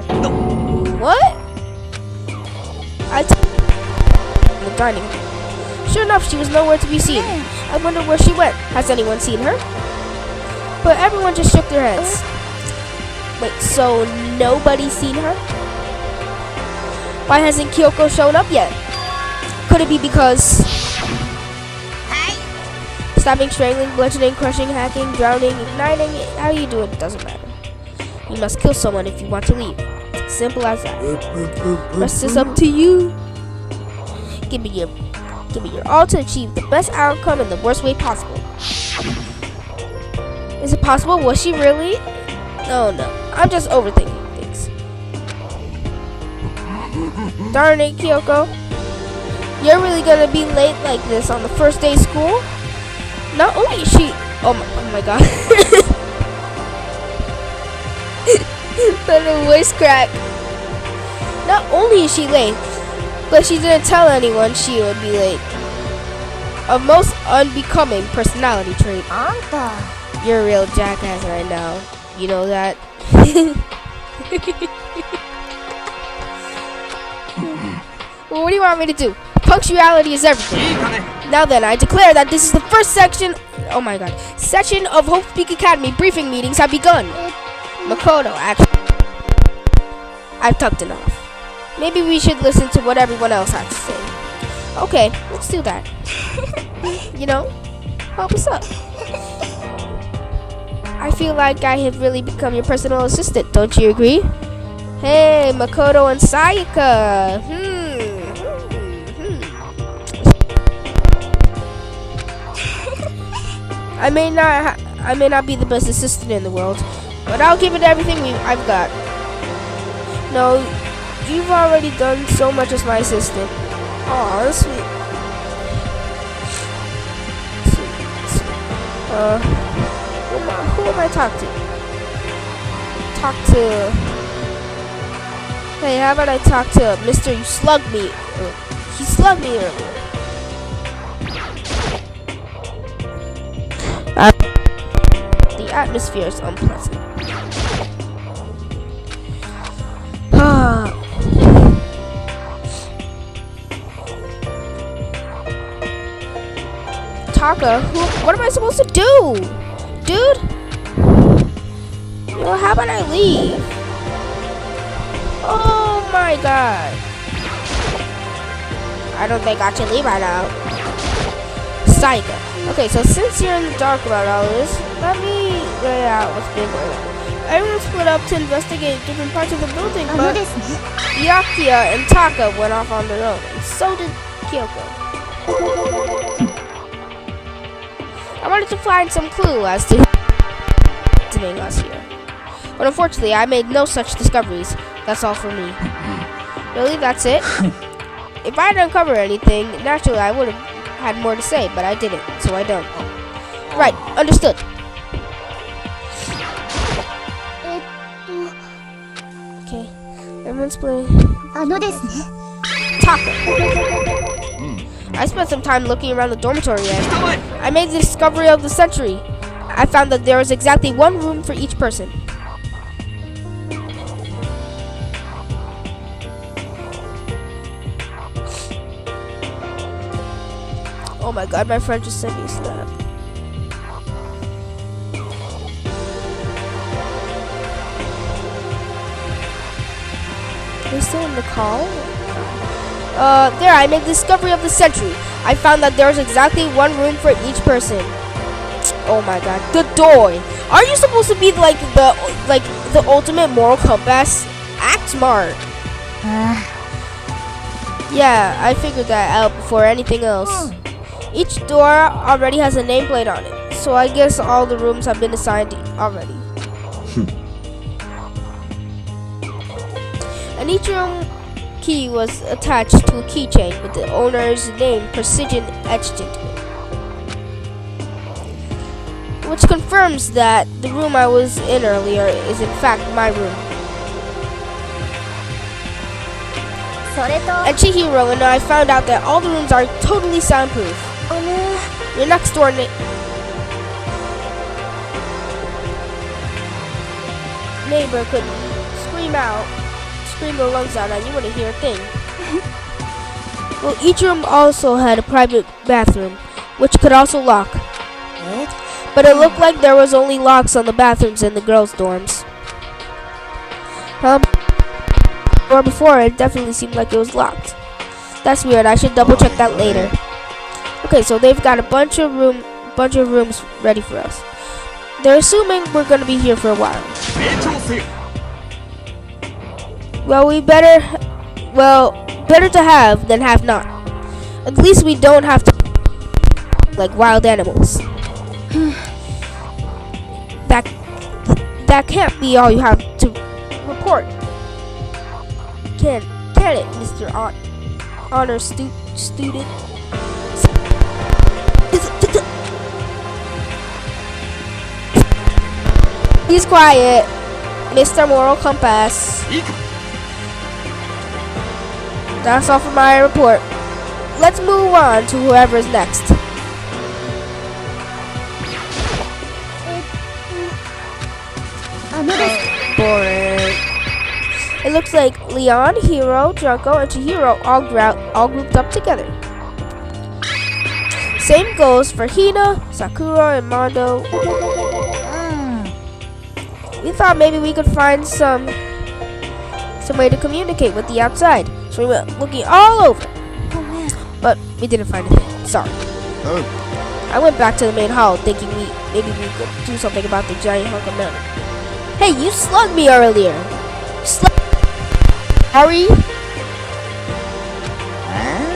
What? I took in the dining room. Sure enough, she was nowhere to be seen. I wonder where she went. Has anyone seen her? But everyone just shook their heads. Wait, so nobody's seen her? Why hasn't Kyoko shown up yet? Could it be because stabbing, strangling, bludgeoning, crushing, hacking, drowning, igniting, how you do it doesn't matter. You must kill someone if you want to leave. Simple as that. Rest is up to you. Give me your all to achieve the best outcome in the worst way possible. Is it possible? Was she really? Oh no, I'm just overthinking things. Darn it, Kyoko. You're really gonna be late like this on the first day of school? Not only is she... Oh my god. Little voice crack. Not only is she late, but she didn't tell anyone she would be late. A most unbecoming personality trait. You're a real jackass right now. You know that? Well, what do you want me to do? Punctuality is everything. Now then, I declare that this is the first section. Oh my god. Section of Hope Peak Academy briefing meetings have begun. Makoto, actually. I've talked enough. Maybe we should listen to what everyone else has to say. Okay, let's do that. You know, help us up. I feel like I have really become your personal assistant. Don't you agree? Hey, Makoto and Sayaka. I may not be the best assistant in the world, but I'll give it everything I've got. No, you've already done so much as my assistant. Aw, that's sweet. Who am I talking to? Hey, how about I talk to Mr. You slugged me? He slugged me earlier. The atmosphere is unpleasant. Taka, what am I supposed to do? Dude? Well, how about I leave? Oh my god. I don't think I should leave right now. Sayaka. Okay, so since you're in the dark about all this, let me lay out what's been going on. Everyone split up to investigate different parts of the building, but Byakuya and Taka went off on their own, and so did Kyoko. I wanted to find some clue as to who's visiting us here, but unfortunately, I made no such discoveries. That's all for me. Really, that's it? If I didn't uncover anything, naturally I would have had more to say, but I didn't, so I don't. Right, understood. Okay, everyone's playing. Taka. I spent some time looking around the dormitory and I made the discovery of the century. I found that there is exactly one room for each person. Oh my god, my friend just sent me a snap. Are they still in the call? There, I made the discovery of the century. I found that there's exactly one room for each person. Oh my god, the door. Are you supposed to be like the ultimate moral compass? Act smart. Yeah, I figured that out before anything else. Each door already has a nameplate on it, so I guess all the rooms have been assigned already. And each room key was attached to a keychain with the owner's name precision etched into it, which confirms that the room I was in earlier is in fact my room. And Chihiro and I found out that all the rooms are totally soundproof. Your next door neighbor could scream their lungs out and you wouldn't hear a thing. Well, each room also had a private bathroom, which could also lock. But it looked like there was only locks on the bathrooms in the girls' dorms. Or before, it definitely seemed like it was locked. That's weird. I should double check that later. Okay, so they've got a bunch of rooms ready for us. They're assuming we're gonna be here for a while. Well, better to have than have not. At least we don't have to like wild animals. That can't be all you have to report. Can it, Mr. Honor student? He's quiet, Mr. Moral Compass. That's all for my report. Let's move on to whoever's next. Boring. It looks like Leon, Hiro, Junko, and Chihiro all grouped up together. Same goes for Hina, Sakura, and Mondo. We thought maybe we could find some way to communicate with the outside. So we went looking all over. But we didn't find anything. Sorry. I went back to the main hall thinking maybe we could do something about the giant hunk of metal. Hey, you slugged me earlier. Sorry.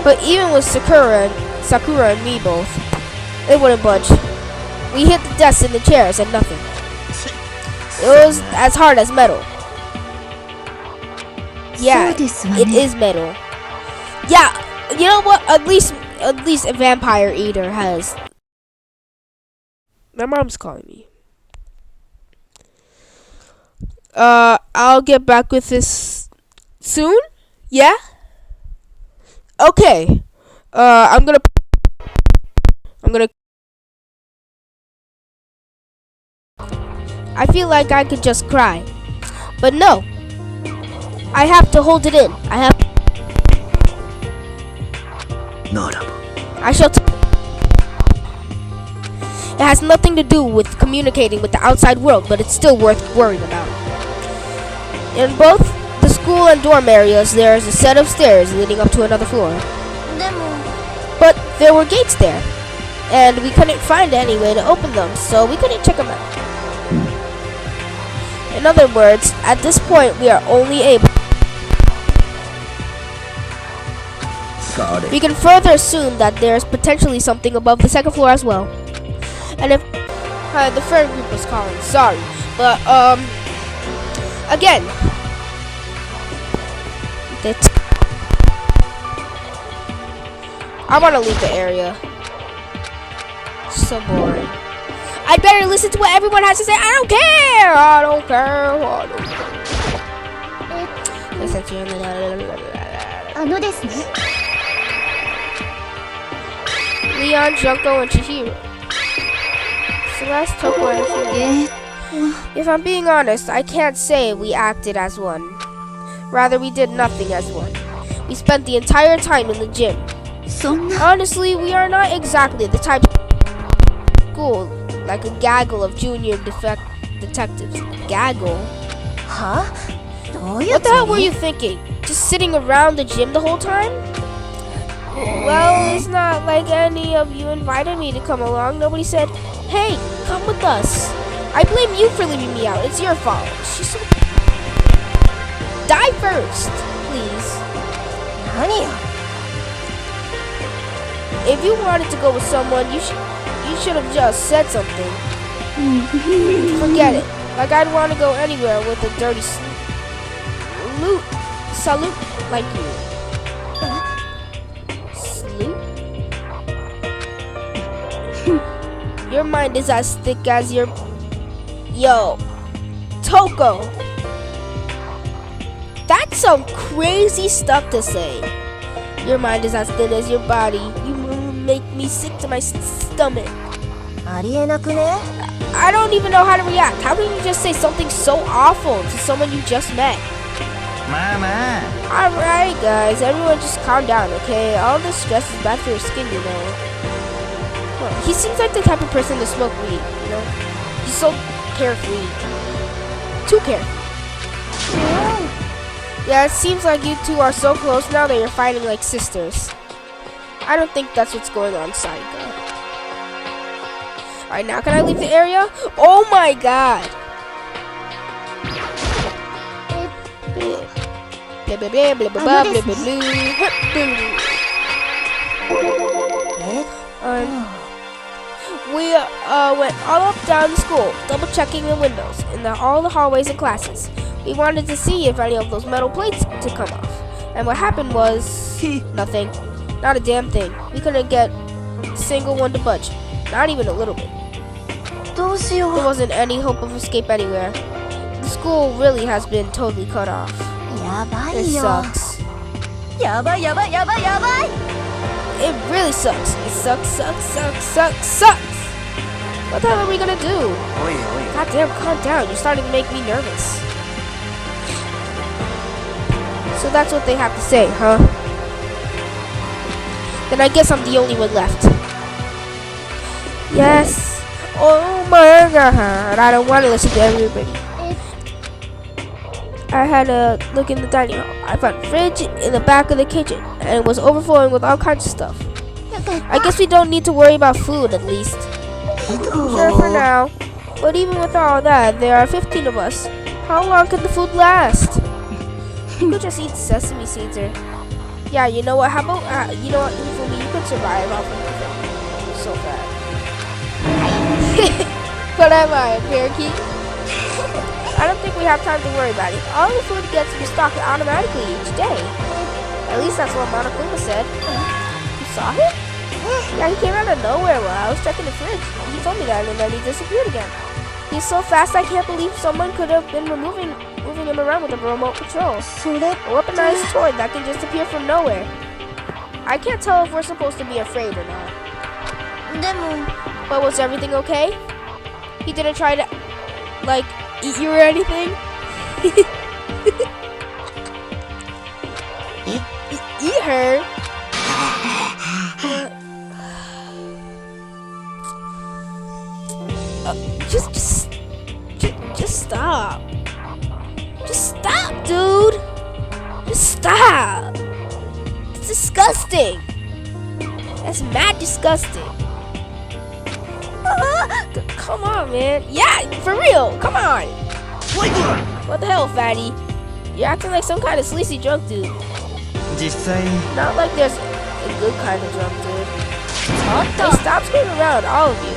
But even with Sakura and me both, it wouldn't budge. We hit the desks and the chairs and nothing. It was as hard as metal. Yeah, it is metal. Yeah, you know what? At least a vampire eater has. My mom's calling me. I'll get back with this soon. Yeah. Okay. I'm gonna. I feel like I could just cry, but no. I have to hold it in. I shall. It has nothing to do with communicating with the outside world, but it's still worth worrying about. In both the school and dorm areas, there is a set of stairs leading up to another floor. But there were gates there, and we couldn't find any way to open them, so we couldn't check them out. In other words, at this point, we are only able. We can further assume that there is potentially something above the second floor as well. And if the friend group was calling, sorry, but again, I want to leave the area. So boring. I'd better listen to what everyone has to say. I don't care. Leon, Junko, and Chihiro. Celeste, Toko, and Akira. If I'm being honest, I can't say we acted as one. Rather, we did nothing as one. We spent the entire time in the gym. Honestly, we are not exactly the type of school like a gaggle of junior detectives. Gaggle? Huh? What the hell were you thinking? Just sitting around the gym the whole time? Well, it's not like any of you invited me to come along. Nobody said, hey, come with us. I blame you for leaving me out. It's your fault. She's so... Die first, please. If you wanted to go with someone, you should have just said something. Forget it. Like I'd want to go anywhere with a dirty salute like you. Your mind is as thick as your... Yo, Toko. That's some crazy stuff to say. Your mind is as thin as your body. You make me sick to my stomach. I don't even know how to react. How can you just say something so awful to someone you just met? まあまあ Alright, guys, everyone just calm down, okay? All this stress is bad for your skin, you know. Well, he seems like the type of person to smoke weed, you know? He's so carefree. Too carefree. Yeah, it seems like you two are so close now that you're fighting like sisters. I don't think that's what's going on, Saika. Alright, now can I leave the area? Oh my god! Blah, blah, blah, blah, blah, blah, blah, blah, blah. We went all up down the school, double checking the windows in all the hallways and classes. We wanted to see if any of those metal plates to come off. And what happened was nothing. Not a damn thing. We couldn't get a single one to budge. Not even a little bit. There wasn't any hope of escape anywhere. The school really has been totally cut off. It sucks. It really sucks. It sucks. What the hell are we gonna do? Goddamn, calm down. You're starting to make me nervous. So that's what they have to say, huh? Then I guess I'm the only one left. Yes. Oh my god. I don't want to listen to everybody. I had a look in the dining hall. I found a fridge in the back of the kitchen, and it was overflowing with all kinds of stuff. I guess we don't need to worry about food, at least. Sure, for now. But even with all that, there are 15 of us. How long can the food last? You could just eat sesame seeds or... Yeah, you know what? How about, you know what, Ufumi, you could survive off of nothing. You're so fat. What am I, a parakeet? I don't think we have time to worry about it. All the food gets restocked automatically each day. At least that's what Monokuma said. You saw him? Yeah, he came out of nowhere while I was checking the fridge. He told me that and then he disappeared again. He's so fast I can't believe someone could have been moving him around with a remote control. A weaponized toy that can just appear from nowhere. I can't tell if we're supposed to be afraid or not. But was everything okay? He didn't try to, like, eat you or anything? Eat her? Just stop. Just stop, dude. Just stop. It's disgusting. That's mad disgusting. Come on, man. Yeah, for real. Come on. What the hell, fatty? You're acting like some kind of sleazy drunk dude. Not like there's a good kind of drunk dude. Hey, stop screwing around, all of you.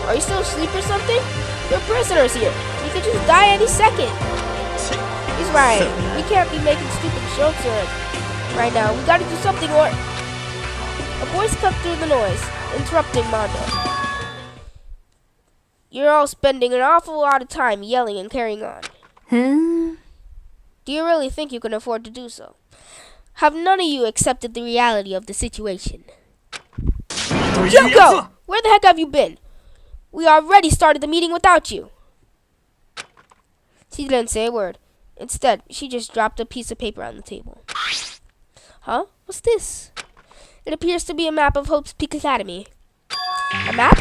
Are you still asleep or something? We're prisoners here. We could just die any second. He's right. We can't be making stupid jokes right now. We gotta do something or... A voice cut through the noise, interrupting Mondo. You're all spending an awful lot of time yelling and carrying on. Do you really think you can afford to do so? Have none of you accepted the reality of the situation? Yoko! Where the heck have you been? We already started the meeting without you. She didn't say a word. Instead, she just dropped a piece of paper on the table. Huh? What's this? It appears to be a map of Hope's Peak Academy. A map?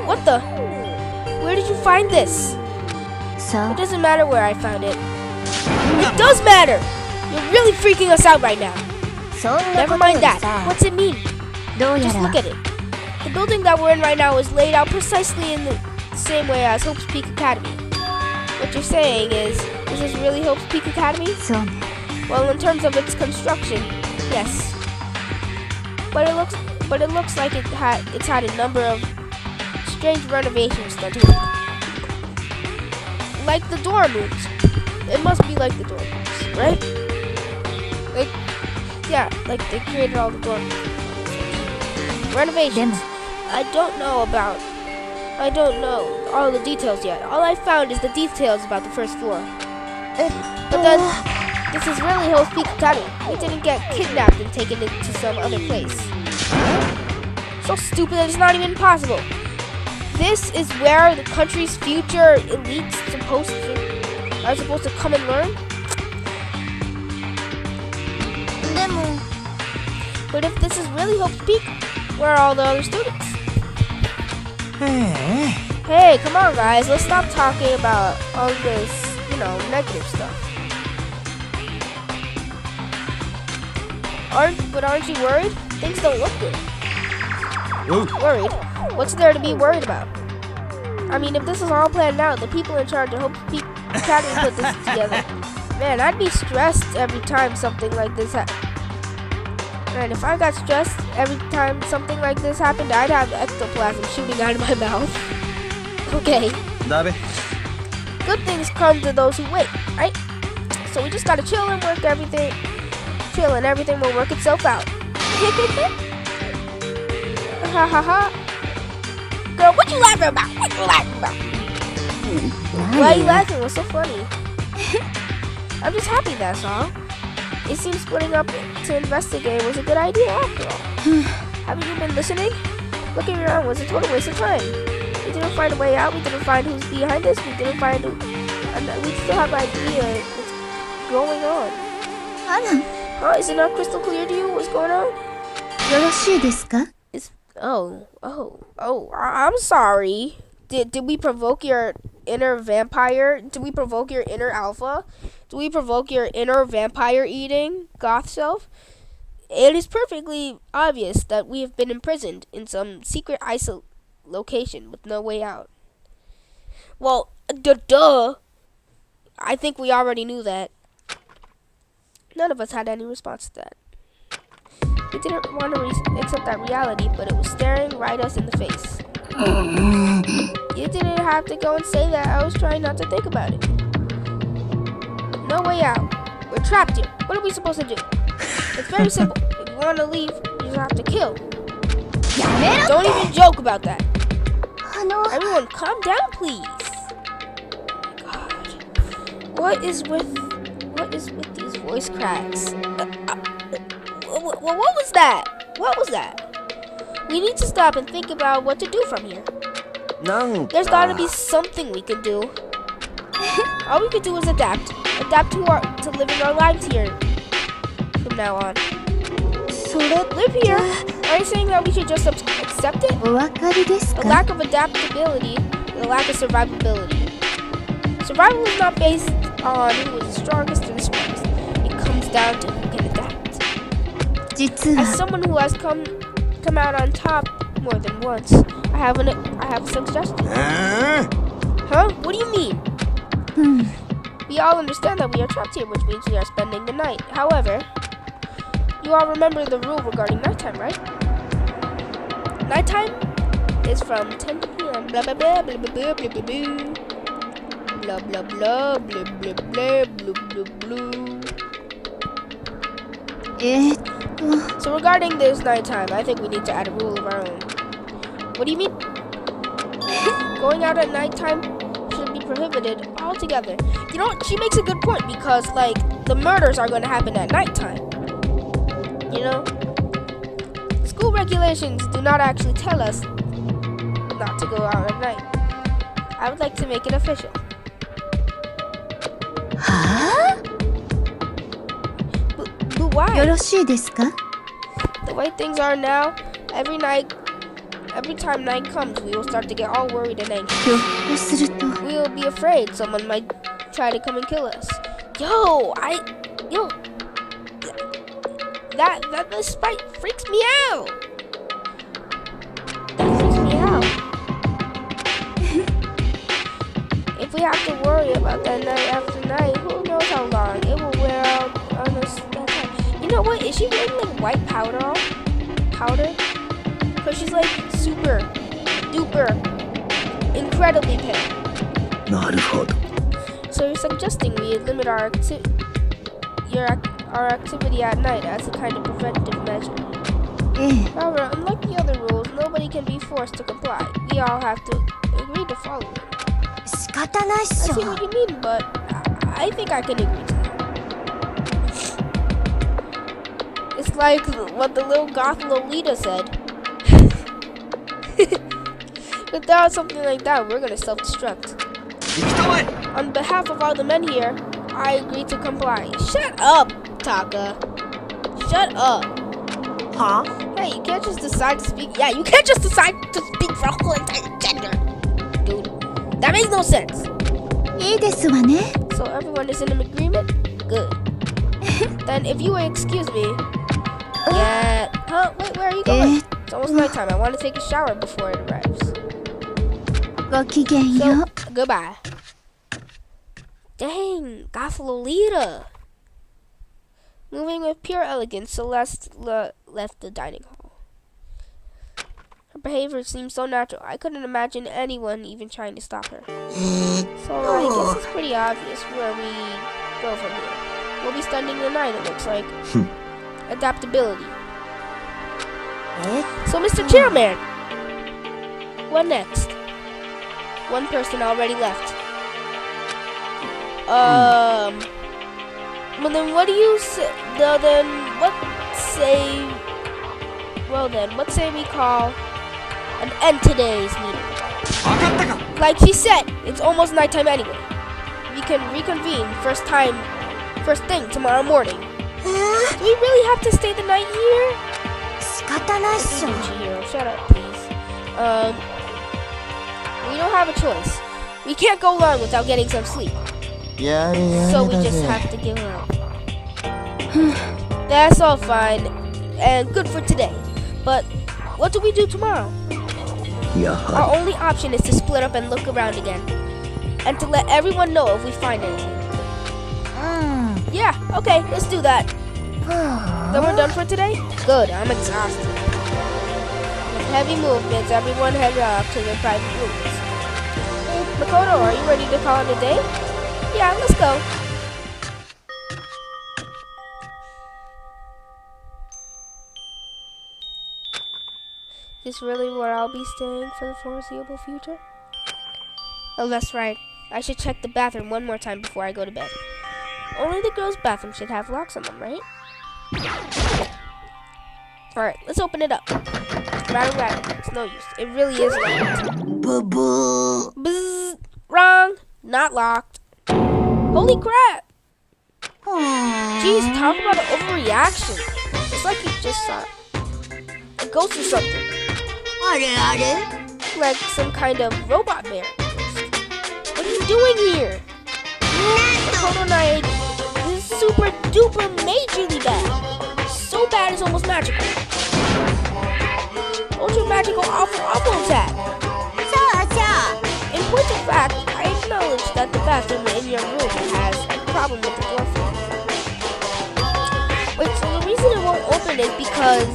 What the? Where did you find this? It doesn't matter where I found it. It does matter! You're really freaking us out right now. Never mind that. What's it mean? Just look at it. The building that we're in right now is laid out precisely in the same way as Hope's Peak Academy. What you're saying is this really Hope's Peak Academy? Well, in terms of its construction, yes. But it looks like it's had a number of strange renovations done to it. Like the dorm rooms. It must be like the dorm rooms, right? Like they created all the dorm rooms. Renovations. I don't know all the details yet. All I found is the details about the first floor. But then, this is really Hope's Peak Academy. We didn't get kidnapped and taken to some other place. So stupid that it's not even possible. This is where the country's future elite's supposed to I supposed to come and learn? でも But if this is really Hope's Peak, where are all the other students? Hey, come on guys, let's stop talking about all this, negative stuff. Aren't you worried? Things don't look good. Worried? What's there to be worried about? I mean, if this is all planned out, the people in charge of Hope's Peak Academy put this together. Man, I'd be stressed every time something like this happened. And if I got stressed every time something like this happened, I'd have ectoplasm shooting out of my mouth. Okay. Good things come to those who wait, right? So we just gotta chill and work everything. Chill and everything will work itself out. Ha ha ha. Girl, what you laughing about? What you laughing about? Why are you laughing? What's so funny? I'm just happy, that's all. It seems splitting up to investigate was a good idea after all. Haven't you been listening? Looking around was a total waste of time. We didn't find a way out. We didn't find who's behind us. We didn't find we still have no idea what's going on. あら Huh? Is it not crystal clear to you what's going on? よろしいですか I'm sorry. Did we provoke your inner vampire? Did we provoke your inner alpha? Did we provoke your inner vampire eating goth self? It is perfectly obvious that we have been imprisoned in some secret location with no way out. Well, duh. I think we already knew that. None of us had any response to that. We didn't want to accept that reality, but it was staring right us in the face. You didn't have to go and say that. I was trying not to think about it. No way out. We're trapped here. What are we supposed to do? It's very simple. If you want to leave, you just have to kill. Don't even joke about that. Everyone, calm down, please. God. What is with these voice cracks? What was that? What was that? We need to stop and think about what to do from here. There's gotta be something we can do. All we can do is adapt to living our lives here from now on. Live here? Are you saying that we should just accept it? お分かりです A か lack of adaptability, a lack of survivability. Survival is not based on who is the strongest or the smartest. It comes down to who can adapt. 実 As は someone who has come out on top more than once, I have a suggestion. Huh? What do you mean? We all understand that we are trapped here, which means we are spending the night. However, you all remember the rule regarding nighttime, right? Nighttime is from 10 p.m. Blah blah blah blah blah blah blah blah blah blah blah blah blah blah blah blah. え So regarding this nighttime, I think we need to add a rule of our own. What do you mean? Going out at nighttime should be prohibited altogether. You know what? She makes a good point because, like, the murders are going to happen at nighttime. You know? School regulations do not actually tell us not to go out at night. I would like to make it official. は But あ why? よろしいですか The way things are now, every time night comes, we will start to get all worried and anxious. ひょっとすると We will be afraid someone might try to come and kill us. That sprite freaks me out. That freaks me out. If we have to worry about that night after night, who knows how long it will wear out on us that time. You know what? Is she wearing like white powder? Because she's like super duper incredibly pale. なるほど So you're suggesting we limit our activity at night as a kind of preventive measure. ええ However, unlike the other rules, nobody can be forced to comply. We all have to agree to follow them. 仕方ないっ I しょ see what you mean, but I think I can agree to that. It's like what the little goth Lolita said. Without something like that, we're gonna self-destruct. 行きたまえ。 On behalf of all the men here, I agree to comply. Shut up, Taka. Shut up. Huh? Hey, you can't just decide to speak. Yeah, you can't just decide to speak for a whole entire gender. Dude, that makes no sense. いいですわね。 So everyone is in agreement? Good. Then if you would excuse me. Yeah. Huh? Wait, where are you going? It's almost nighttime. I want to take a shower before it arrives. ごきげんよ So, goodbye. Dang, Lolita. Moving with pure elegance, Celeste left the dining hall. Her behavior seemed so natural, I couldn't imagine anyone even trying to stop her. So I guess it's pretty obvious where we go from here. We'll be spending the night, it looks like. Adaptability. So, Mr. Chairman, what next? One person already left. Well then, what do you say? What say we call an end today's meeting? 分かったか。 Like she said, it's almost nighttime anyway. We can reconvene first thing tomorrow morning. Do we really have to stay the night here? 仕方ないっしょ。 Chihiro, shut up, please. We don't have a choice. We can't go long without getting some sleep. So we just have to give up. That's all fine and good for today. But what do we do tomorrow? Our only option is to split up and look around again. And to let everyone know if we find anything. Yeah, okay, let's do that. Then we're done for today? Good, I'm exhausted. With heavy movements, everyone heads off to their private rooms. Makoto, are you ready to call it a day? Yeah, let's go. Is this really where I'll be staying for the foreseeable future? Oh, that's right. I should check the bathroom one more time before I go to bed. Only the girls' bathroom should have locks on them, right? Alright, let's open it up. Rattle. It's no use. It really is locked. Boo-boo. Bzzz. Wrong. Not locked. Holy crap! Jeez, talk about an overreaction. It's like you just saw a ghost or something. Like some kind of robot bear. What are you doing here? Makoto Knight is super duper majorly bad. So bad it's almost magical. Ultra magical awful attack. In point of fact, I acknowledge that the bathroom in your room has a problem with the door frame. Wait, so the reason it won't open is because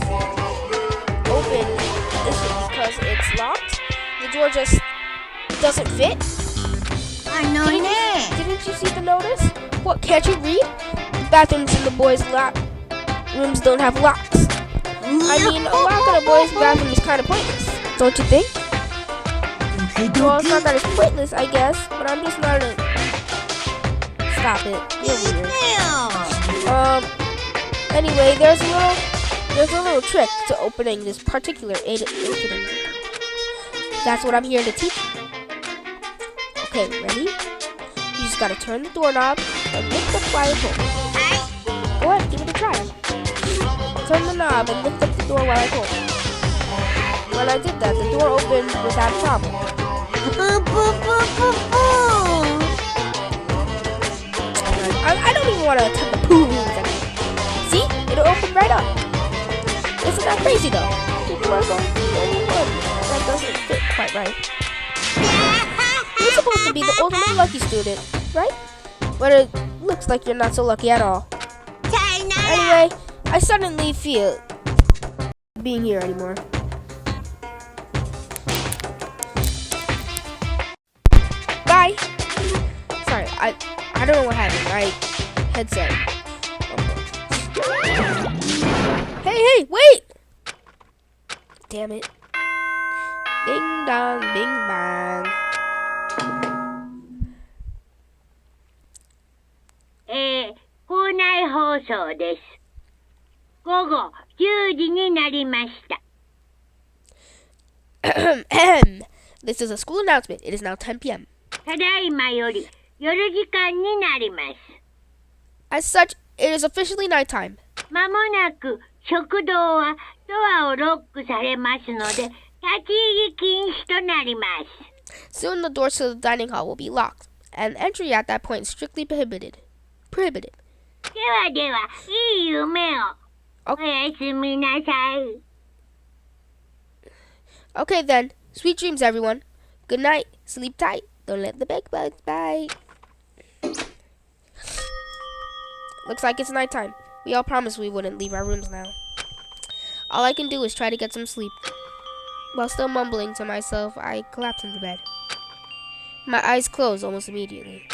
it's locked? The door just doesn't fit? Didn't you see the notice? What, can't you read? The bathrooms in the boys' rooms don't have locks. I mean, a lock on a boys' bathroom is kind of pointless, don't you think? Well, it's not that it's pointless, I guess, but I'm just not a... Stop it. You're weird. Anyway, there's a little trick to opening this particular opening. That's what I'm here to teach you. Okay, ready? You just gotta turn the doorknob and lift up while I pull. Go ahead, give it a try. Turn the knob and lift up the door while I pull. When I did that, the door opened without a problem. I don't even want to attempt the poo anymore. See? It'll open right up. Isn't that crazy though? The door's the only one that doesn't fit quite right. You're supposed to be the ultimate lucky student, right? But it looks like you're not so lucky at all. Anyway, I suddenly feel being here anymore. Bye. Sorry, I don't know what happened. My headset. Hey, wait! Damn it. Ding dong, bing bang. 校内放送です。午後10時になりました。This is a school announcement. It is now 10 p.m. ただいまより夜時間になります。As such, it is officially nighttime. まもなく食堂はドアをロックされますので、立ち入り禁止となります。Soon the doors to the dining hall will be locked, and entry at that point is strictly prohibited. Prohibited. ではでは、いい夢を。お Okay. やすみなさい。Okay then. Sweet dreams, everyone. Good night. Sleep tight. Don't let the bed bugs bite. Looks like it's nighttime. We all promised we wouldn't leave our rooms now. All I can do is try to get some sleep. While still mumbling to myself, I collapse into bed. My eyes closed almost immediately.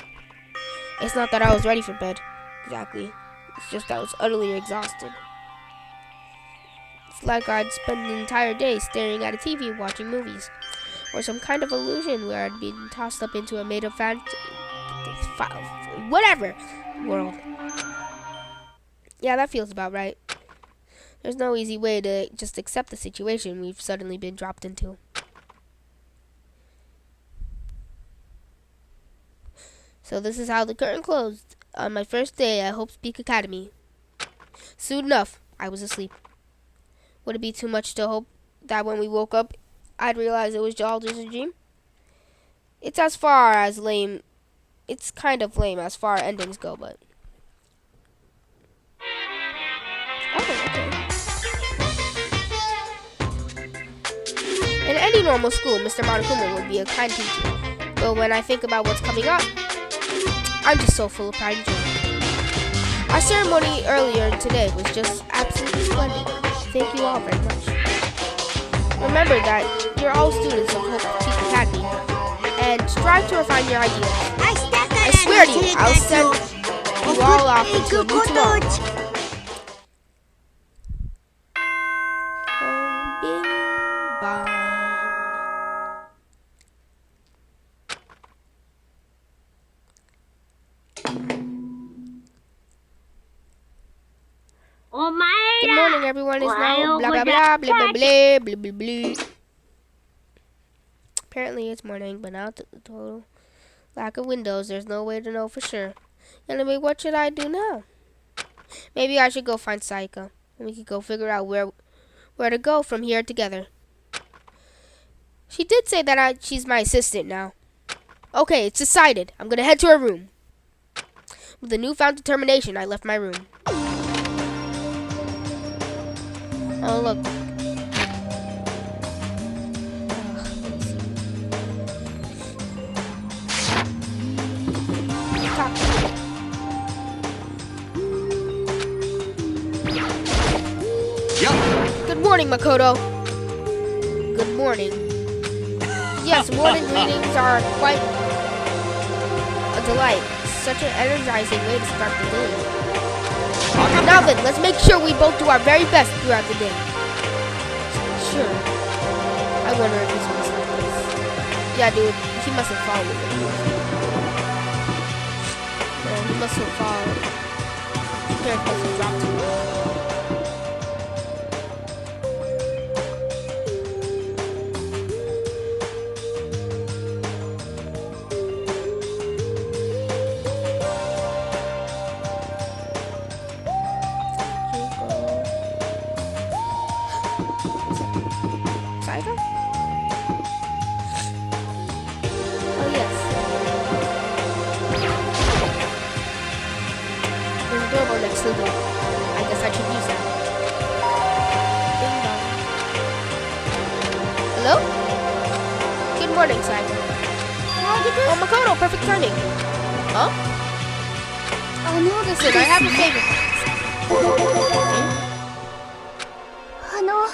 It's not that I was ready for bed, exactly. It's just that I was utterly exhausted. It's like I'd spend an entire day staring at a TV watching movies, or some kind of illusion where I'd been tossed up into a made-up whatever world. Yeah, that feels about right. There's no easy way to just accept the situation we've suddenly been dropped into. So this is how the curtain closed on my first day at Hope's Peak Academy. Soon enough, I was asleep. Would it be too much to hope that when we woke up, I'd realize it was all just a dream? It's kind of lame as far as endings go, but... Oh, okay. In any normal school, Mr. Monokuma would be a kind teacher. But when I think about what's coming up, I'm just so full of pride and joy. Our ceremony earlier today was just absolutely splendid. Thank you all very much. Remember that you're all students of Hope Peak Academy, and strive to refine your ideas. I swear to you, I'll send you all off into a new tomorrow. Bing bong. Good morning, everyone. Is now blah blah blah blah blah blah blah blah blah. Apparently it's morning, but now the total lack of windows, there's no way to know for sure. Anyway, what should I do now? Maybe I should go find Saika, and we could go figure out where to go from here together. She did say that she's my assistant now. Okay, it's decided. I'm gonna head to her room. With a newfound determination, I left my room. Oh, look. Good morning, Makoto. Good morning. Yes, morning greetings are quite a delight. Such an energizing way to start the day. Now then, let's make sure we both do our very best throughout the day. Sure. I wonder if he's always like this. Yeah, dude, he must have fallen. No, he must have fallen. His parents must have dropped him. I guess I should use that. Ding dong. Hello? Good morning, Saika. Oh, Makoto, perfect timing. Huh? Listen, I have a favor.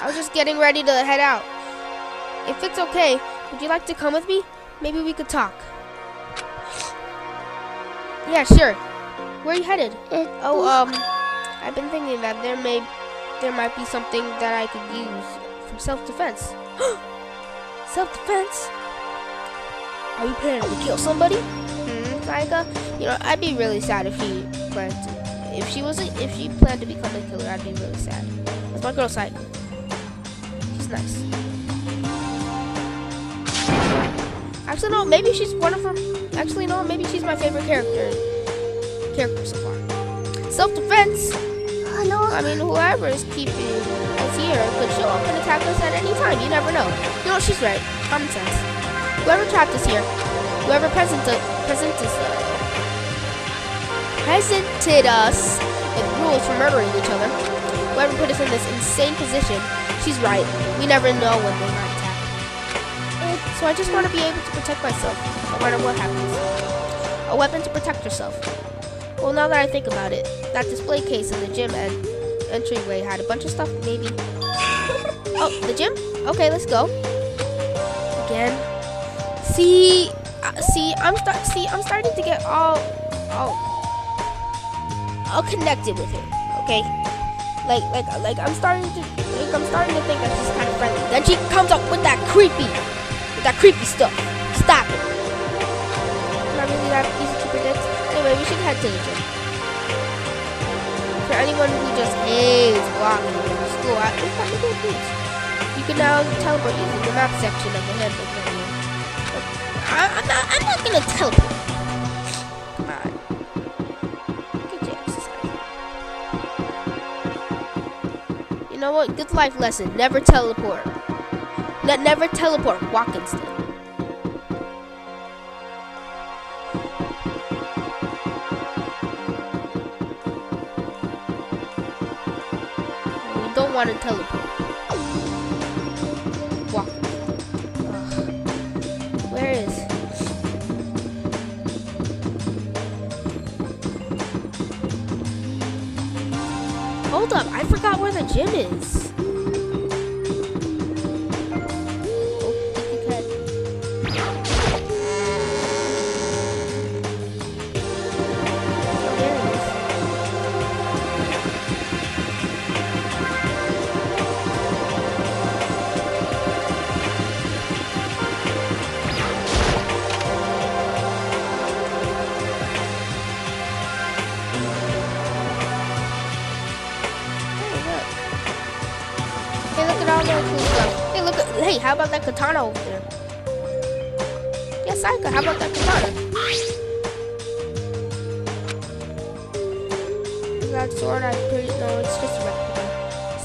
I was just getting ready to head out. If it's okay, would you like to come with me? Maybe we could talk. Yeah, sure. Where are you headed? I've been thinking that there might be something that I could use for self-defense. Self-defense? Are you planning to kill somebody? Saika? You know, I'd be really sad if she planned to become a killer. I'd be really sad. That's my girl Saika. She's nice. Actually, no. Maybe she's one of her Actually, no, maybe she's my favorite character so far. Self-defense. I mean, whoever is keeping us here could show up and attack us at any time. You never know. You know, she's right. Common sense. Whoever trapped us here, whoever presented us with rules for murdering each other, whoever put us in this insane position, she's right. We never know when they might attack. So I just want to be able to protect myself, no matter what happens. A weapon to protect yourself. Well, now that I think about it, that display case in the gym entryway had a bunch of stuff, maybe. Oh, the gym? Okay, let's go. Again. I'm starting to get all connected with her. Okay, like I'm starting to think that she's kind of friendly. Then she comes up with that creepy stuff. Stop it. Not really that easy to predict. Anyway, we should head to the gym. For anyone who just hates walking to school, it's kind of good news. You can now teleport using the map section of the handbook menu. I'm not gonna teleport. Come on. Get your exercise. You know what? Good life lesson. Never teleport. Never teleport. Walk instead. We don't want to teleport. Walk. Where is? Hold up, I forgot where the gym is. Hey, how about that katana over there? Yes, Saika, how about that katana? That sword, no, it's just a replica.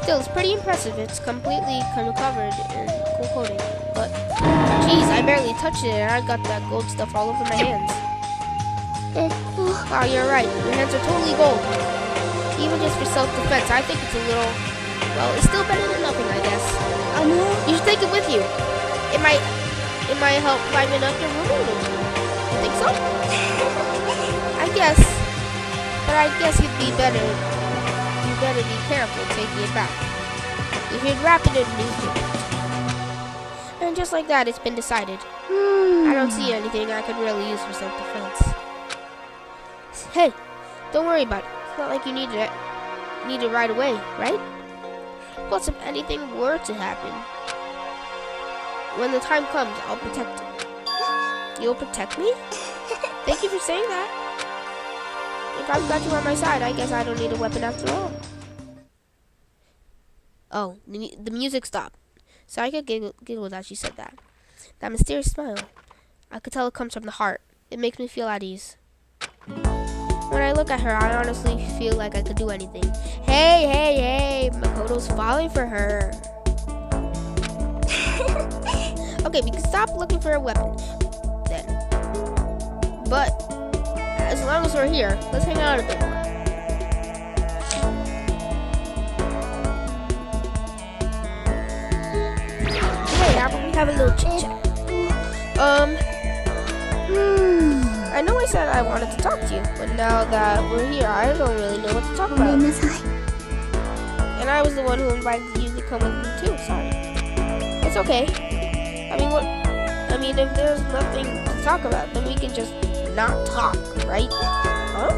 Still, it's pretty impressive. It's completely covered in cool coating. But, jeez, I barely touched it and I got that gold stuff all over my hands. Wow, you're right. Your hands are totally gold. Even just for self-defense, I think it's a little... Well, it's still better than nothing, I guess. You should take it with you. It might help liven up your room a little. You think so? I guess. But I guess you better be careful taking it back. You should wrap it in newspaper. And just like that, it's been decided. I don't see anything I could really use for self-defense. Hey, don't worry about it. It's not like you need it right away, right? Plus, if anything were to happen, when the time comes, I'll protect it. You'll protect me? Thank you for saying that. If I've got you on my side, I guess I don't need a weapon after all. Oh, the music stopped. Saika giggled as she said that. That mysterious smile. I could tell it comes from the heart. It makes me feel at ease. When I look at her, I honestly feel like I could do anything. Hey, Makoto's falling for her. Okay, we can stop looking for a weapon then. But, as long as we're here, let's hang out a bit more. Hey, how about we have a little chit-chat? I know I said I wanted to talk to you, but now that we're here, I don't really know what to talk about. And I was the one who invited you to come with me too, sorry. It's okay. I mean, if there's nothing to talk about, then we can just not talk, right? Huh?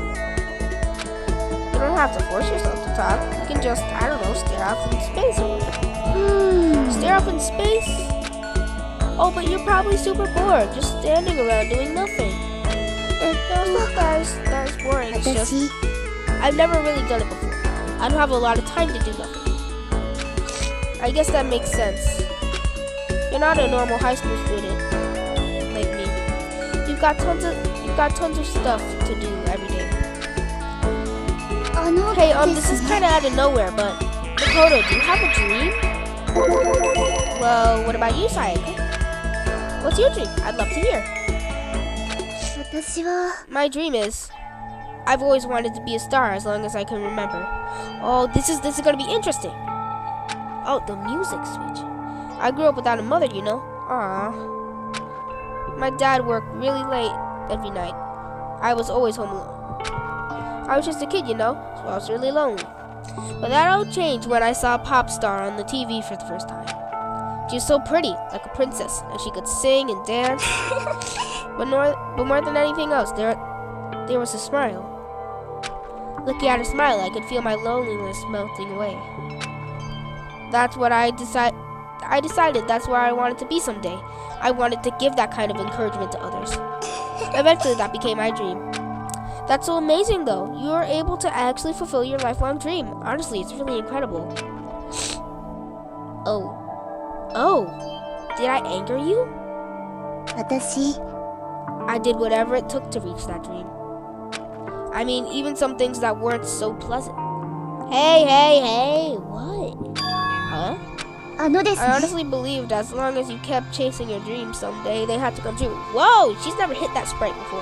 You don't have to force yourself to talk. You can just, I don't know, stare out into space or whatever. Stare up in space? Oh, but you're probably super bored, just standing around doing nothing. No, it's not that it's boring, it's just, I've never really done it before. I don't have a lot of time to do nothing. I guess that makes sense. You're not a normal high school student, like me. you've got tons of stuff to do every day. あの Hey, で this す is ね kind of out of nowhere, but Makoto, do you have a dream? Well, what about you, Sayaka? What's your dream? I'd love to hear. 私は My dream is I've always wanted to be a star as long as I can remember. Oh, this is gonna be interesting. Oh, the music switch. I grew up without a mother, you know. Aww. My dad worked really late every night. I was always home alone. I was just a kid, you know, so I was really lonely. But that all changed when I saw a pop star on the TV for the first time. She was so pretty, like a princess, and she could sing and dance. But more than anything else, there was a smile. Looking at her smile, I could feel my loneliness melting away. That's what I decided that's where I wanted to be someday. I wanted to give that kind of encouragement to others. Eventually, that became my dream. That's so amazing, though. You are able to actually fulfill your lifelong dream. Honestly, it's really incredible. Oh, did I anger you? 私 I did whatever it took to reach that dream. I mean, even some things that weren't so pleasant. Hey, what? Huh? あのです I ね honestly believed as long as you kept chasing your dreams someday, they had to come true. Whoa, she's never hit that sprite before.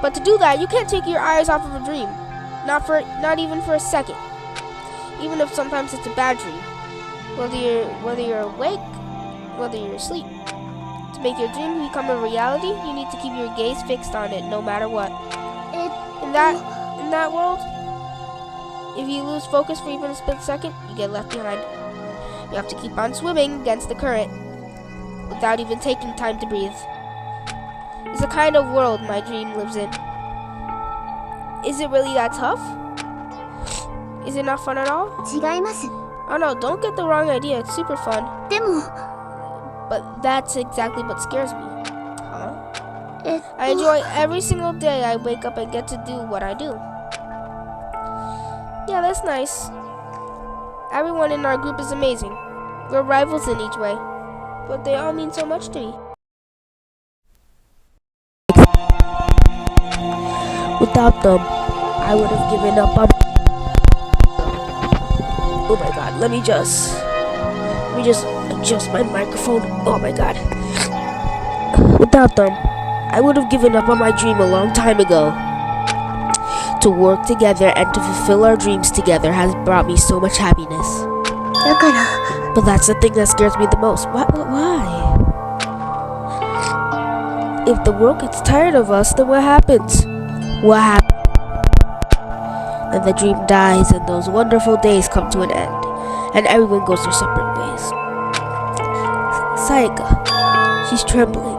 But to do that, you can't take your eyes off of a dream. Not even for a second. Even if sometimes it's a bad dream. Whether you're awake, whether you're asleep. To make your dream become a reality, you need to keep your gaze fixed on it no matter what. え In that world, if you lose focus for even a split second, you get left behind. You have to keep on swimming against the current without even taking time to breathe. It's the kind of world my dream lives in. Is it really that tough? Is it not fun at all? 違います Oh no, don't get the wrong idea. It's super fun. でも But that's exactly what scares me. Huh? えっ I enjoy every single day I wake up and get to do what I do. Yeah, that's nice. Everyone in our group is amazing. We're rivals in each way, but they all mean so much to me. Without them, I would have given up on... Oh my god, let me just adjust my microphone. Oh my god. Without them, I would have given up on my dream a long time ago. To work together and to fulfill our dreams together has brought me so much happiness. だから But that's the thing that scares me the most. Why? If the world gets tired of us, then what happens? What happens? And the dream dies and those wonderful days come to an end. And everyone goes their separate ways. Sayaka, she's trembling.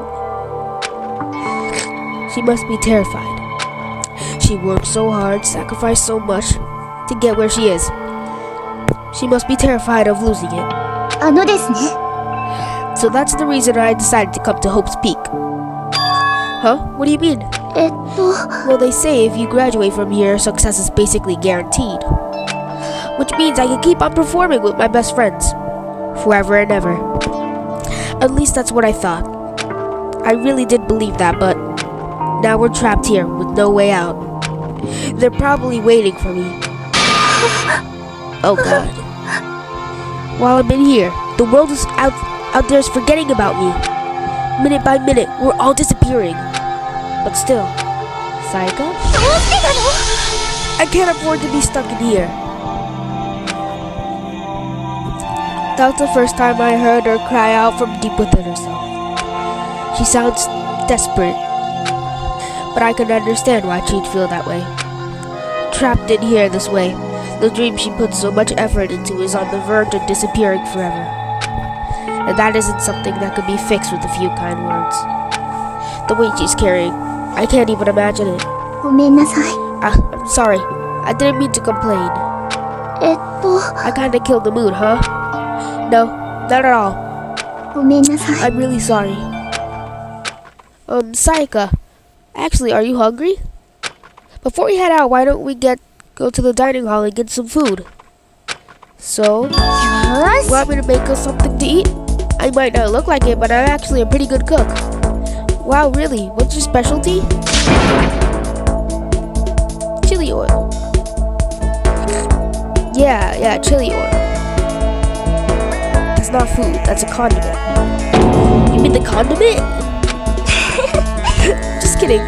She must be terrified. She worked so hard, sacrificed so much to get where she is. She must be terrified of losing it. あのですね So that's the reason I decided to come to Hope's Peak. Huh? What do you mean? えっと Well, they say if you graduate from here, success is basically guaranteed. Which means I can keep on performing with my best friends. Forever and ever. At least that's what I thought. I really did believe that, but now we're trapped here with no way out. They're probably waiting for me. Oh god. While I'm in here, the world is out there is forgetting about me. Minute by minute, we're all disappearing. But still, Sayaka? どうしてなの I can't afford to be stuck in here. That was the first time I heard her cry out from deep within herself. She sounds desperate, but I can understand why she'd feel that way. Trapped in here this way, the dream she put so much effort into is on the verge of disappearing forever. And that isn't something that could be fixed with a few kind words. The weight she's carrying, I can't even imagine it. ごめんなさい I'm sorry. I didn't mean to complain. えっと I kinda killed the mood, huh? No, not at all. ごめんなさい I'm really sorry. Sayaka, actually, are you hungry? Before we head out, why don't we go to the dining hall and get some food? So, よーし want me to make us something to eat? I might not look like it, but I'm actually a pretty good cook. Wow, really? What's your specialty? Chili oil. Yeah, chili oil. That's not food, that's a condiment. You mean the condiment? Just kidding.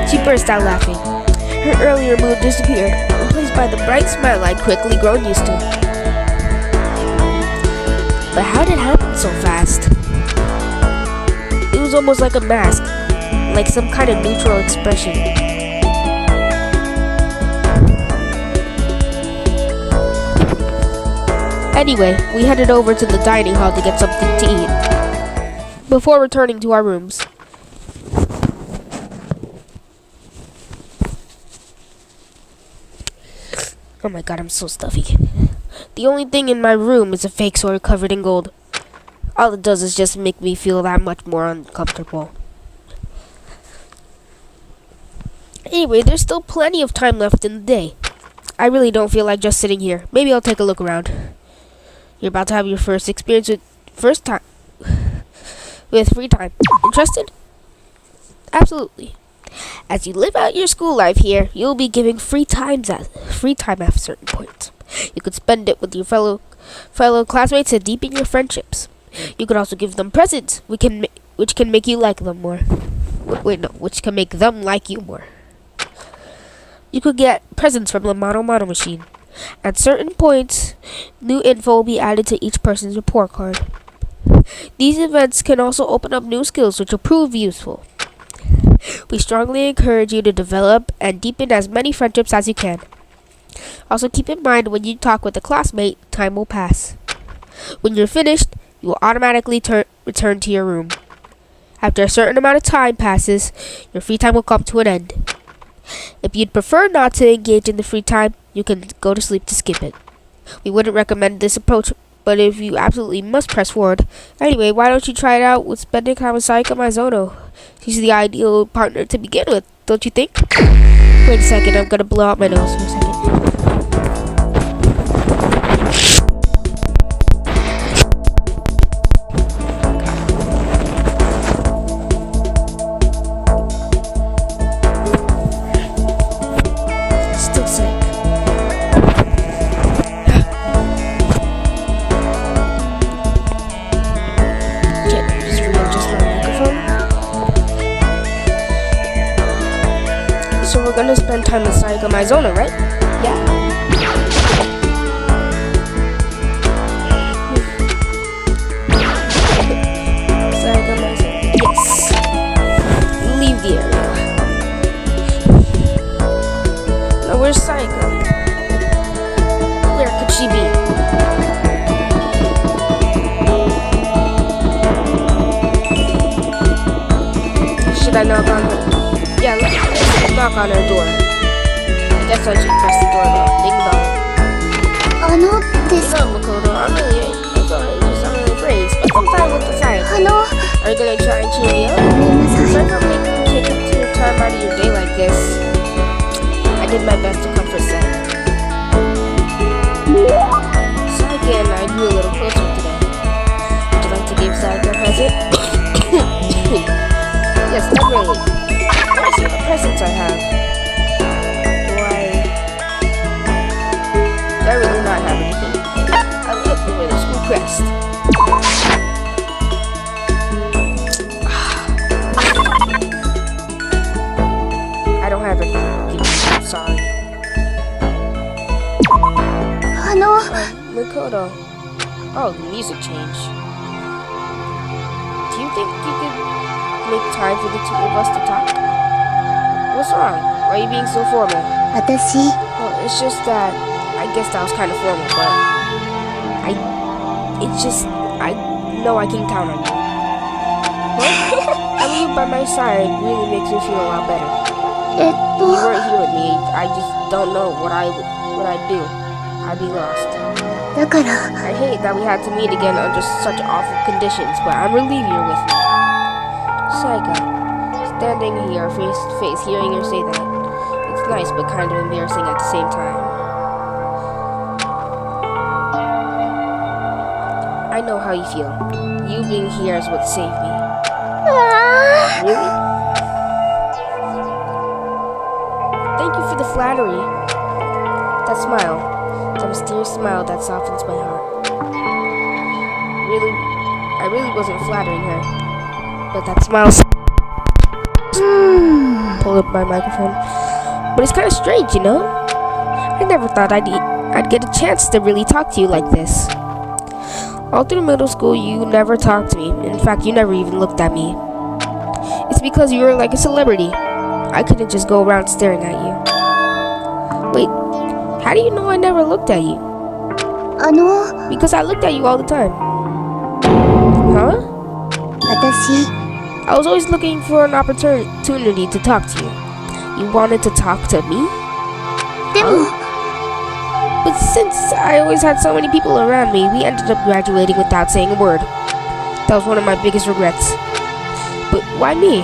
She burst out laughing. Her earlier mood disappeared, replaced by the bright smile I'd quickly grown used to. But how did it happen so fast? It was almost like a mask, like some kind of neutral expression. Anyway, we headed over to the dining hall to get something to eat, before returning to our rooms. Oh my god, I'm so stuffy. The only thing in my room is a fake sword covered in gold. All it does is just make me feel that much more uncomfortable. Anyway, there's still plenty of time left in the day. I really don't feel like just sitting here. Maybe I'll take a look around. You're about to have your first experience with free time. Interested? Absolutely. As you live out your school life here, you'll be given free time at certain points. You could spend it with your fellow classmates to deepen your friendships. You could also give them presents, which can make you like them more. Which can make them like you more. You could get presents from the Mono machine. At certain points, new info will be added to each person's report card. These events can also open up new skills which will prove useful. We strongly encourage you to develop and deepen as many friendships as you can. Also keep in mind when you talk with a classmate, time will pass. When you're finished, you will automatically return to your room. After a certain amount of time passes, your free time will come to an end. If you'd prefer not to engage in the free time, you can go to sleep to skip it. We wouldn't recommend this approach, but if you absolutely must press forward. Anyway, why don't you try it out with spending time with Saika Mizono? She's the ideal partner to begin with, don't you think? Wait a second, I'm gonna blow out my nose for a second. Still sick. So we're gonna spend time with Saika Mizono, right? Yeah. Saika Mizono. Yes. Leave the area. Now where's Saika? Where could she be? Should I knock on her? Yeah, let's knock on her door. I guess I should press the doorbell. Ding dong. No, Makoto, I'm really afraid. Spend some time with the side. Are you gonna try and cheer me up? Sorry for making you take time out of your day like this. I did my best to comfort Sai. Saika and I grew a little closer today. Would you like to give Saika a present? Yes, definitely. Let's see what presents I have. Do I really not have anything? I look for the school crest. I don't have anything. I'm sorry. Makoto. Oh, the music changed. Do you think you could make time for the two of us to talk? What's wrong? Why are you being so formal? Well, it's just that I guess that was kind of formal, but I know I can count on you. What? Having you by my side really makes me feel a lot better. If you weren't here with me, I just don't know what I'd do. I'd be lost. I hate that we had to meet again under such awful conditions, but I'm relieved you're with me. Saika, standing here face to face, hearing her say that, it's nice but kind of embarrassing at the same time. I know how you feel. You being here is what saved me. Really? Thank you for the flattery. That smile. That mysterious smile that softens my heart. I really wasn't flattering her. But that smile... Pull up my microphone. But it's kind of strange, you know? I never thought I'd get a chance to really talk to you like this. All through middle school, you never talked to me. In fact, you never even looked at me. It's because you were like a celebrity. I couldn't just go around staring at you. Wait, how do you know I never looked at you? Because I looked at you all the time. Huh? 私 I was always looking for an opportunity to talk to you. You wanted to talk to me? でも But since I always had so many people around me, we ended up graduating without saying a word. That was one of my biggest regrets. But why me?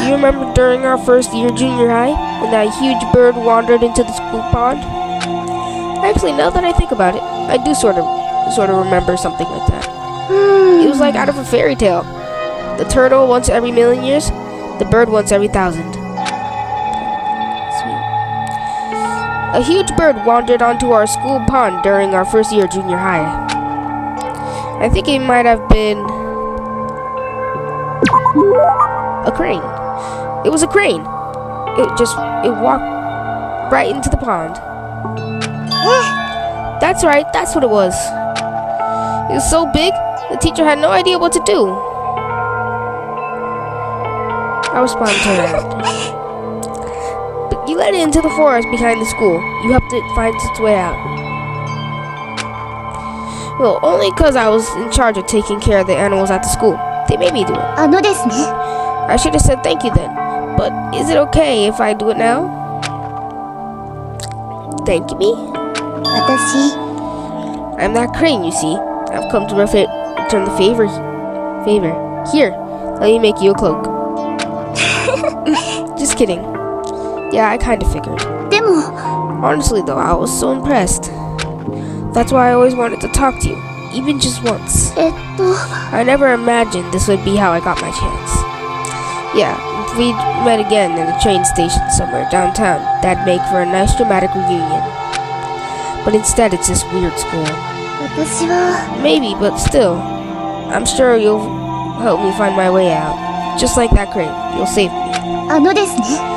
You remember during our first year junior high, when that huge bird wandered into the school pond? Actually, now that I think about it, I do sort of remember something like that. It was like out of a fairy tale. The turtle once every million years, the bird once every 1,000. A huge bird wandered onto our school pond during our first year junior high. I think it might have been a crane. It was a crane. It walked right into the pond. That's right, that's what it was. It was so big, the teacher had no idea what to do. I was spontaneous. You led it into the forest behind the school. You helped it find its way out. Well, only because I was in charge of taking care of the animals at the school. They made me do it. ですね I should have said thank you then. But is it okay if I do it now? Thank me? 私 I'm that crane, you see. I've come to return the favor. Here, let me make you a cloak. Just kidding. Yeah, I kind of figured. でも Honestly though, I was so impressed. That's why I always wanted to talk to you, even just once. I never imagined this would be how I got my chance. Yeah, if we met again in a train station somewhere downtown, that'd make for a nice dramatic reunion. But instead it's this weird school. 私は Maybe, but still, I'm sure you'll help me find my way out. Just like that crane, you'll save me. ですね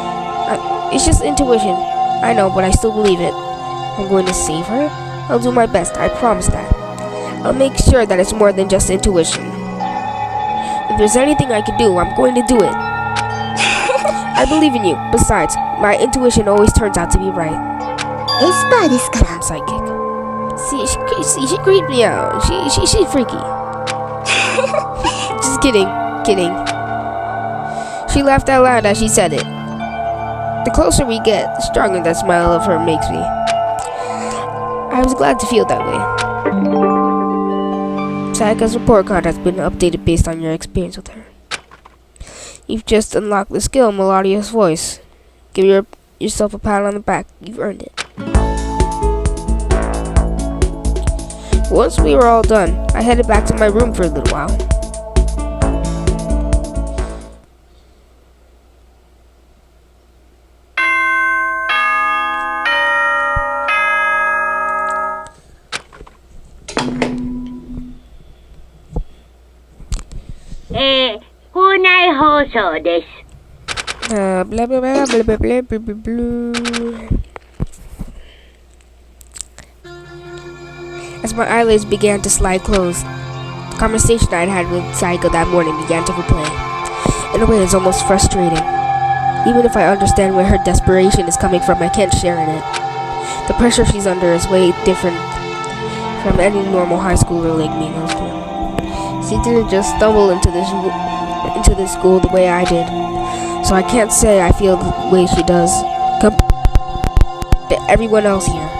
It's just intuition. I know, but I still believe it. I'm going to save her. I'll do my best, I promise that. I'll make sure that it's more than just intuition. If there's anything I can do, I'm going to do it. I believe in you. Besides, my intuition always turns out to be right. エスパーですから I'm psychic. See, she creeped me out. She's freaky. Just kidding. She laughed out loud as she said it. The closer we get, the stronger that smile of her makes me. I was glad to feel that way. Sayaka's report card has been updated based on your experience with her. You've just unlocked the skill Melodious Voice. Give yourself a pat on the back. You've earned it. Once we were all done, I headed back to my room for a little while. Eh, 校内放送です。Blah blah blah blah blah blah blah blah blah. As my eyelids began to slide closed, the conversation I'd had with Saiko that morning began to replay. In a way, it's almost frustrating. Even if I understand where her desperation is coming from, I can't share in it. The pressure she's under is way different from any normal high schooler like me goes through. She didn't just stumble into this school the way I did, so I can't say I feel the way she does compared to everyone else here.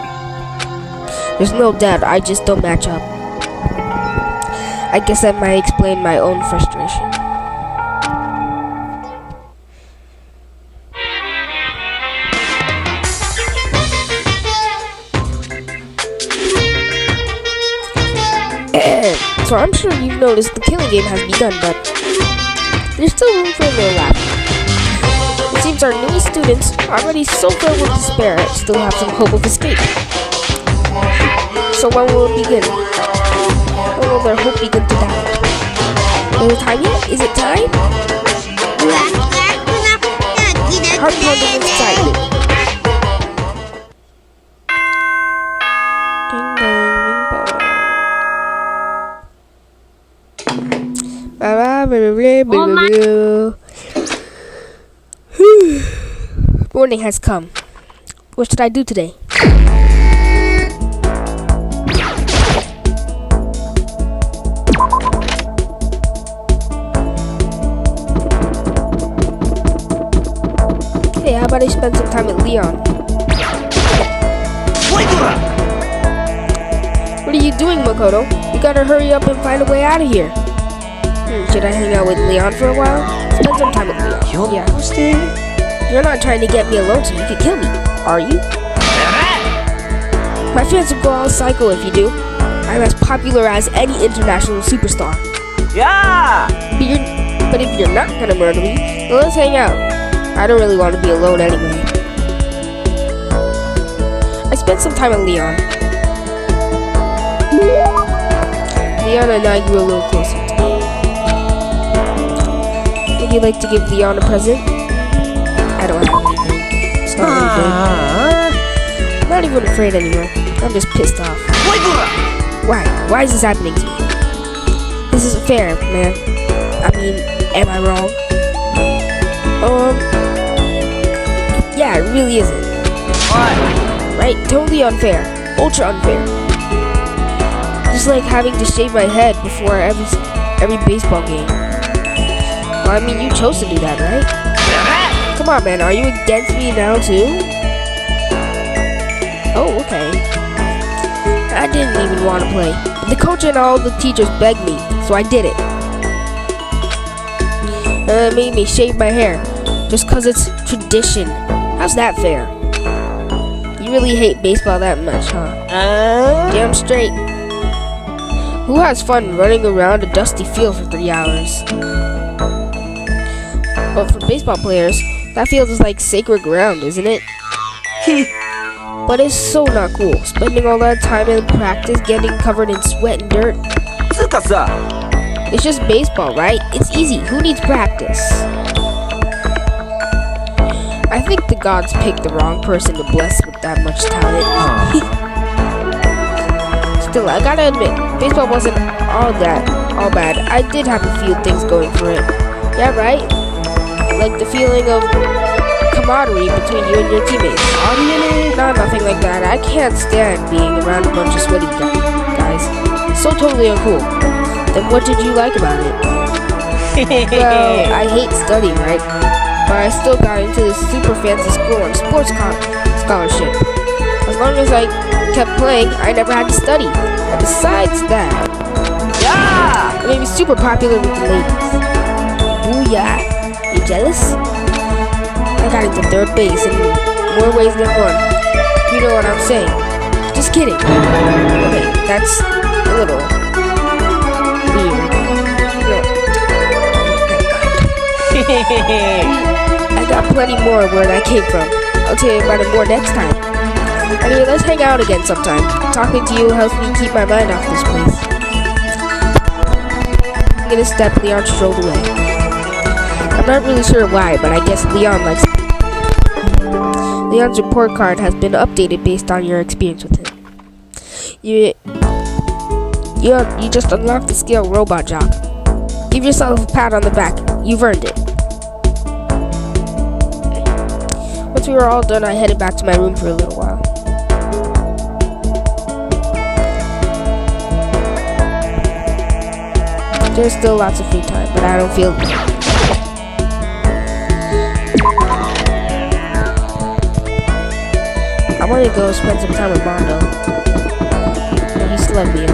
There's no doubt I just don't match up. I guess that might explain my own frustration. So I'm sure you've noticed the killing game has begun, but There's still room for a little laugh. It seems our newest students, already so filled with despair, still have some hope of escape. So when will it begin? When will their hope begin to die? Is it time yet? Is it time? Heart pounding excitement. Morning has come. What should I do today? Okay, how about I spend some time with Leon? What are you doing, Makoto? You gotta hurry up and find a way out of here. Should I hang out with Leon for a while? Spend some time with Leon. Yeah. You're not trying to get me alone so you can kill me, are you? My fans will go all psycho if you do. I'm as popular as any international superstar. Yeah! But if you're not gonna murder me, then let's hang out. I don't really want to be alone anyway. I spent some time with Leon. Leon and I grew a little closer. Would you like to give Leon a present? I don't have anything. It's not really good. I'm not even afraid anymore. I'm just pissed off. Why? Why is this happening to me? This isn't fair, man. I mean, am I wrong? Yeah, it really isn't. Right? Totally unfair. Ultra unfair. Just like having to shave my head before every baseball game. Well, I mean, you chose to do that, right? Come on, man. Are you against me now, too? Oh, okay. I didn't even want to play. But the coach and all the teachers begged me, so I did it. It made me shave my hair, just cause it's tradition. How's that fair? You really hate baseball that much, huh? Damn straight. Who has fun running around a dusty field for 3 hours? But for baseball players, that field is like sacred ground, isn't it? But it's so not cool, spending all that time in practice getting covered in sweat and dirt. It's just baseball, right? It's easy. Who needs practice? I think the gods picked the wrong person to bless with that much talent. Still, I gotta admit, baseball wasn't all bad. I did have a few things going for it. Yeah, right? Like the feeling of camaraderie between you and your teammates. No, nothing like that. I can't stand being around a bunch of sweaty guys. So totally uncool. Then what did you like about it? Well, I hate studying, right? But I still got into this super fancy school on sports scholarship. As long as I kept playing, I never had to study. And besides that, it made me super popular with the ladies. Booyah! You jealous? I got into third base in more ways than one. You know what I'm saying. Just kidding. Okay, that's a little weird. I got plenty more where that came from. I'll tell you about it more next time. Anyway, let's hang out again sometime. Talking to you helps me keep my mind off this place. I'm gonna step. Leon strolled away. I'm not really sure why, but I guess Leon likes me. Leon's report card has been updated based on your experience with him. You just unlocked the skill Robot Jock. Give yourself a pat on the back. You've earned it. Once we were all done, I headed back to my room for a little while. There's still lots of free time, but I don't feel it. I want to go spend some time with Mondo. But he still let me in.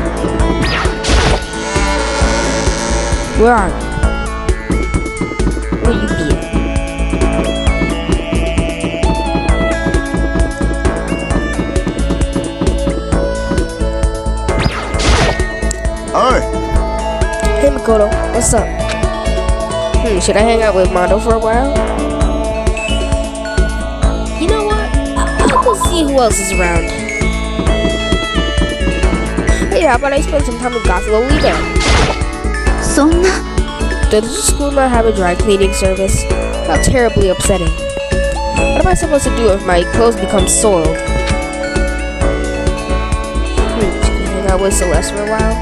Where are you? Where you be at? Oi! Hey Makoto, what's up? Should I hang out with Mondo for a while? You know what? I'll go see who else is around. Hey, how about I spend some time with Goth Lolita? そんな Does the school not have a dry cleaning service? How terribly upsetting. What am I supposed to do if my clothes become soiled? Should we hang out with Celeste for a while?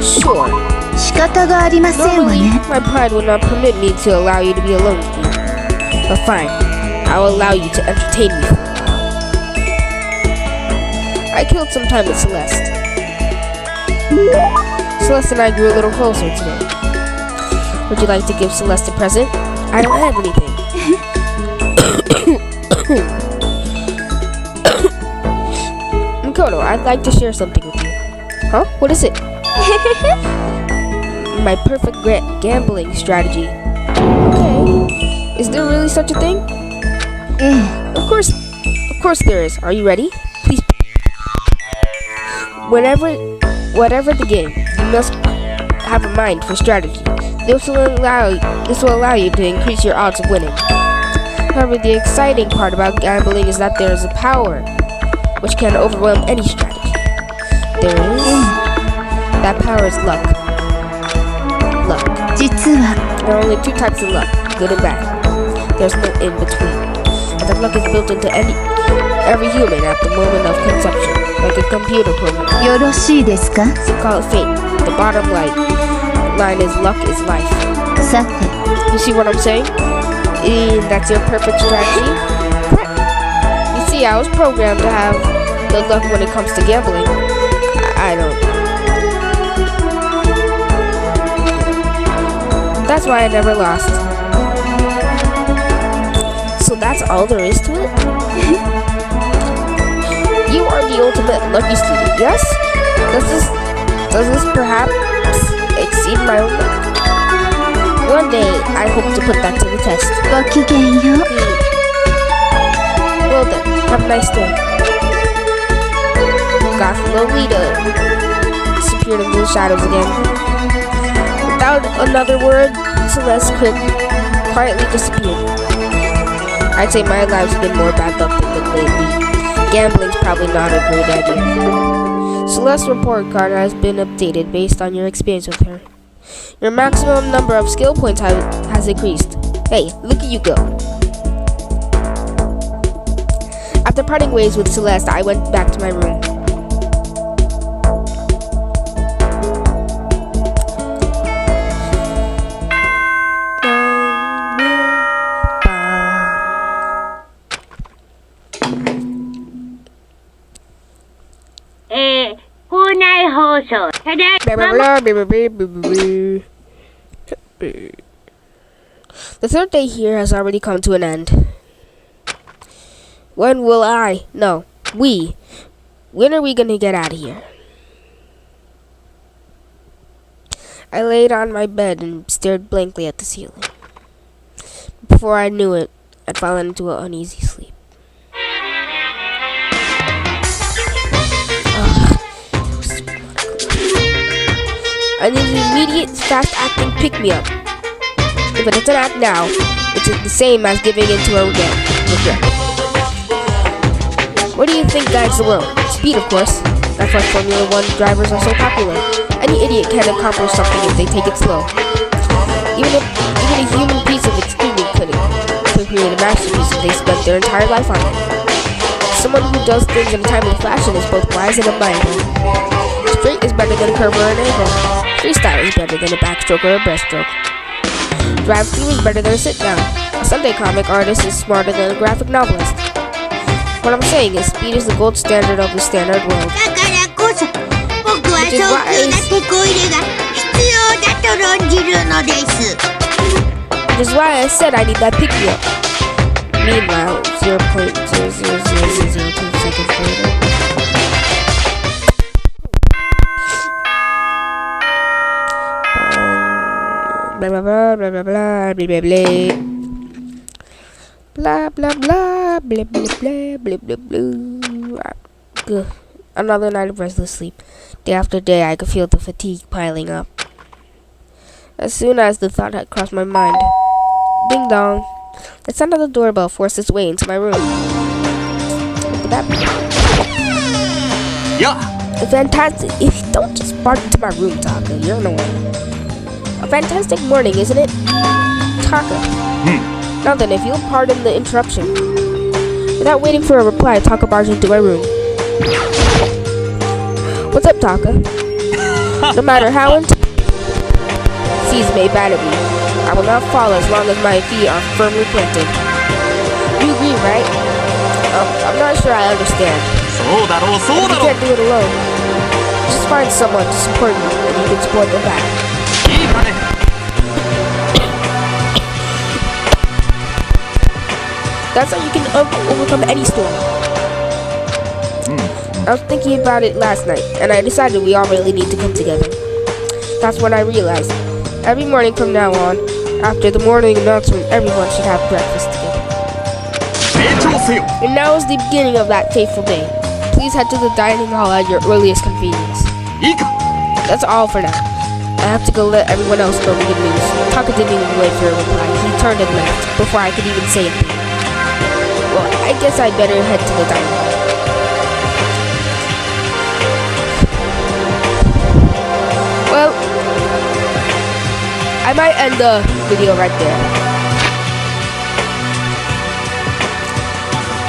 Sure. 仕方がありませんわ Normally, ね my pride would not permit me to allow you to be alone with me. But fine, I will allow you to entertain me for a while. I killed some time with Celeste. Celeste and I grew a little closer today. Would you like to give Celeste a present? I don't have anything. Makoto, I'd like to share something with you. Huh? What is it? My perfect gambling strategy. Okay. Is there really such a thing? ええ Of course there is. Are you ready? Please. Whatever the game, you must have a mind for strategy. This will allow you to increase your odds of winning. However, the exciting part about gambling is that there is a power which can overwhelm any strategy. That power is luck. Luck. 実は There are only two types of luck, good and bad. There's no in between. And that luck is built into every human at the moment of conception, like a computer program. よろしいですか Some call it fate. The bottom line is luck is life. さて You see what I'm saying? And that's your perfect strategy? Correct. You see, I was programmed to have good luck when it comes to gambling. I don't. That's why I never lost. So that's all there is to it? You are the ultimate lucky student, yes? Does this perhaps exceed my own luck? One day, I hope to put that to the test. ごきげんよう Well then, have a nice day. Goth Lolita disappeared into the shadows again. Without another word, Celeste quietly disappeared. I'd say my life's been more bad luck than good lately. Gambling's probably not a great idea. Celeste's report card has been updated based on your experience with her. Your maximum number of skill points has increased. Hey, look at you go. After parting ways with Celeste, I went back to my room. The third day here has already come to an end. When will when are we gonna get out of here? I laid on my bed and stared blankly at the ceiling. Before I knew it, I'd fallen into an uneasy sleep. I need an immediate, fast-acting pick-me-up. If it doesn't act now, it's the same as giving in to a regret. What do you think guides the world? Speed, of course. That's why Formula 1 drivers are so popular. Any idiot can accomplish something if they take it slow. Even a human piece of experiment could create a masterpiece if they spent their entire life on it. Someone who does things in a timely fashion is both wise and admirable. Straight is better than a curve or an angle. Freestyle is better than a backstroke or a breaststroke. Drive-through is better than a sit-down. A Sunday comic artist is smarter than a graphic novelist. What I'm saying is speed is the gold standard of the standard world. だからこそ僕は早急なテコ入れが必要だと論じるのです。 Which is why I said I need that pick-me-up. Meanwhile, 0.00002 seconds later. Blah blah blah blah blah blah blah blah blah blah blah blah blah blah blah blah. Another night of restless sleep. Day after day, I could feel the fatigue piling up. As soon as the thought had crossed my mind, Ding dong. The sound of the doorbell forced its way into my room. Look at that. Yeah. A fantastic. If you don't just barge into my room, Taka, you're annoying. A fantastic morning, isn't it? Taka. Now then, if you'll pardon the interruption. Without waiting for a reply, Taka barged into my room. What's up, Taka? No matter how seas may batter me, I will not fall as long as my feet are firmly planted. You agree, right? I'm not sure I understand. So da ro, so You da ro. can't do it alone. Just find someone to support you, and you can support them back. いいかね。 That's how you can overcome any storm. I was thinking about it last night, and I decided we all really need to come together. That's when I realized. Every morning from now on, after the morning announcement, everyone should have breakfast together. 成長せよ。 And now is the beginning of that fateful day. Please head to the dining hall at your earliest convenience. いいか。 That's all for now. I have to go let everyone else know the good news. Taka didn't even wait for a reply. He turned and left before I could even say anything. Well, I guess I'd better head to the dining hall. Well, I might end the video right there.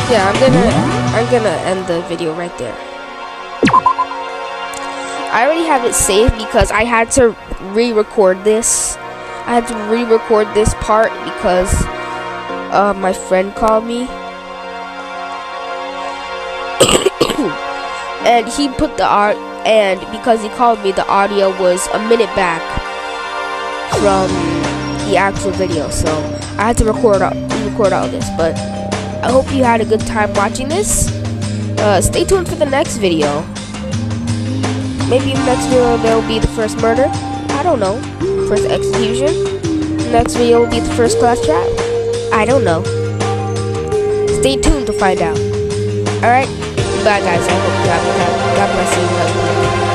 Yeah, I'm gonna end the video right there. I already have it saved because I had to re-record this. I had to re-record this part because my friend called me. And he put the and because he called me, the audio was a minute back from the actual video, so I had to record all this. But I hope you had a good time watching this. Stay tuned for the next video. Maybe in the next video there will be the first murder. I don't know. First execution. The next video will be the first class trial. I don't know. Stay tuned to find out. Alright? Bye guys. I hope you have a good time. God bless you.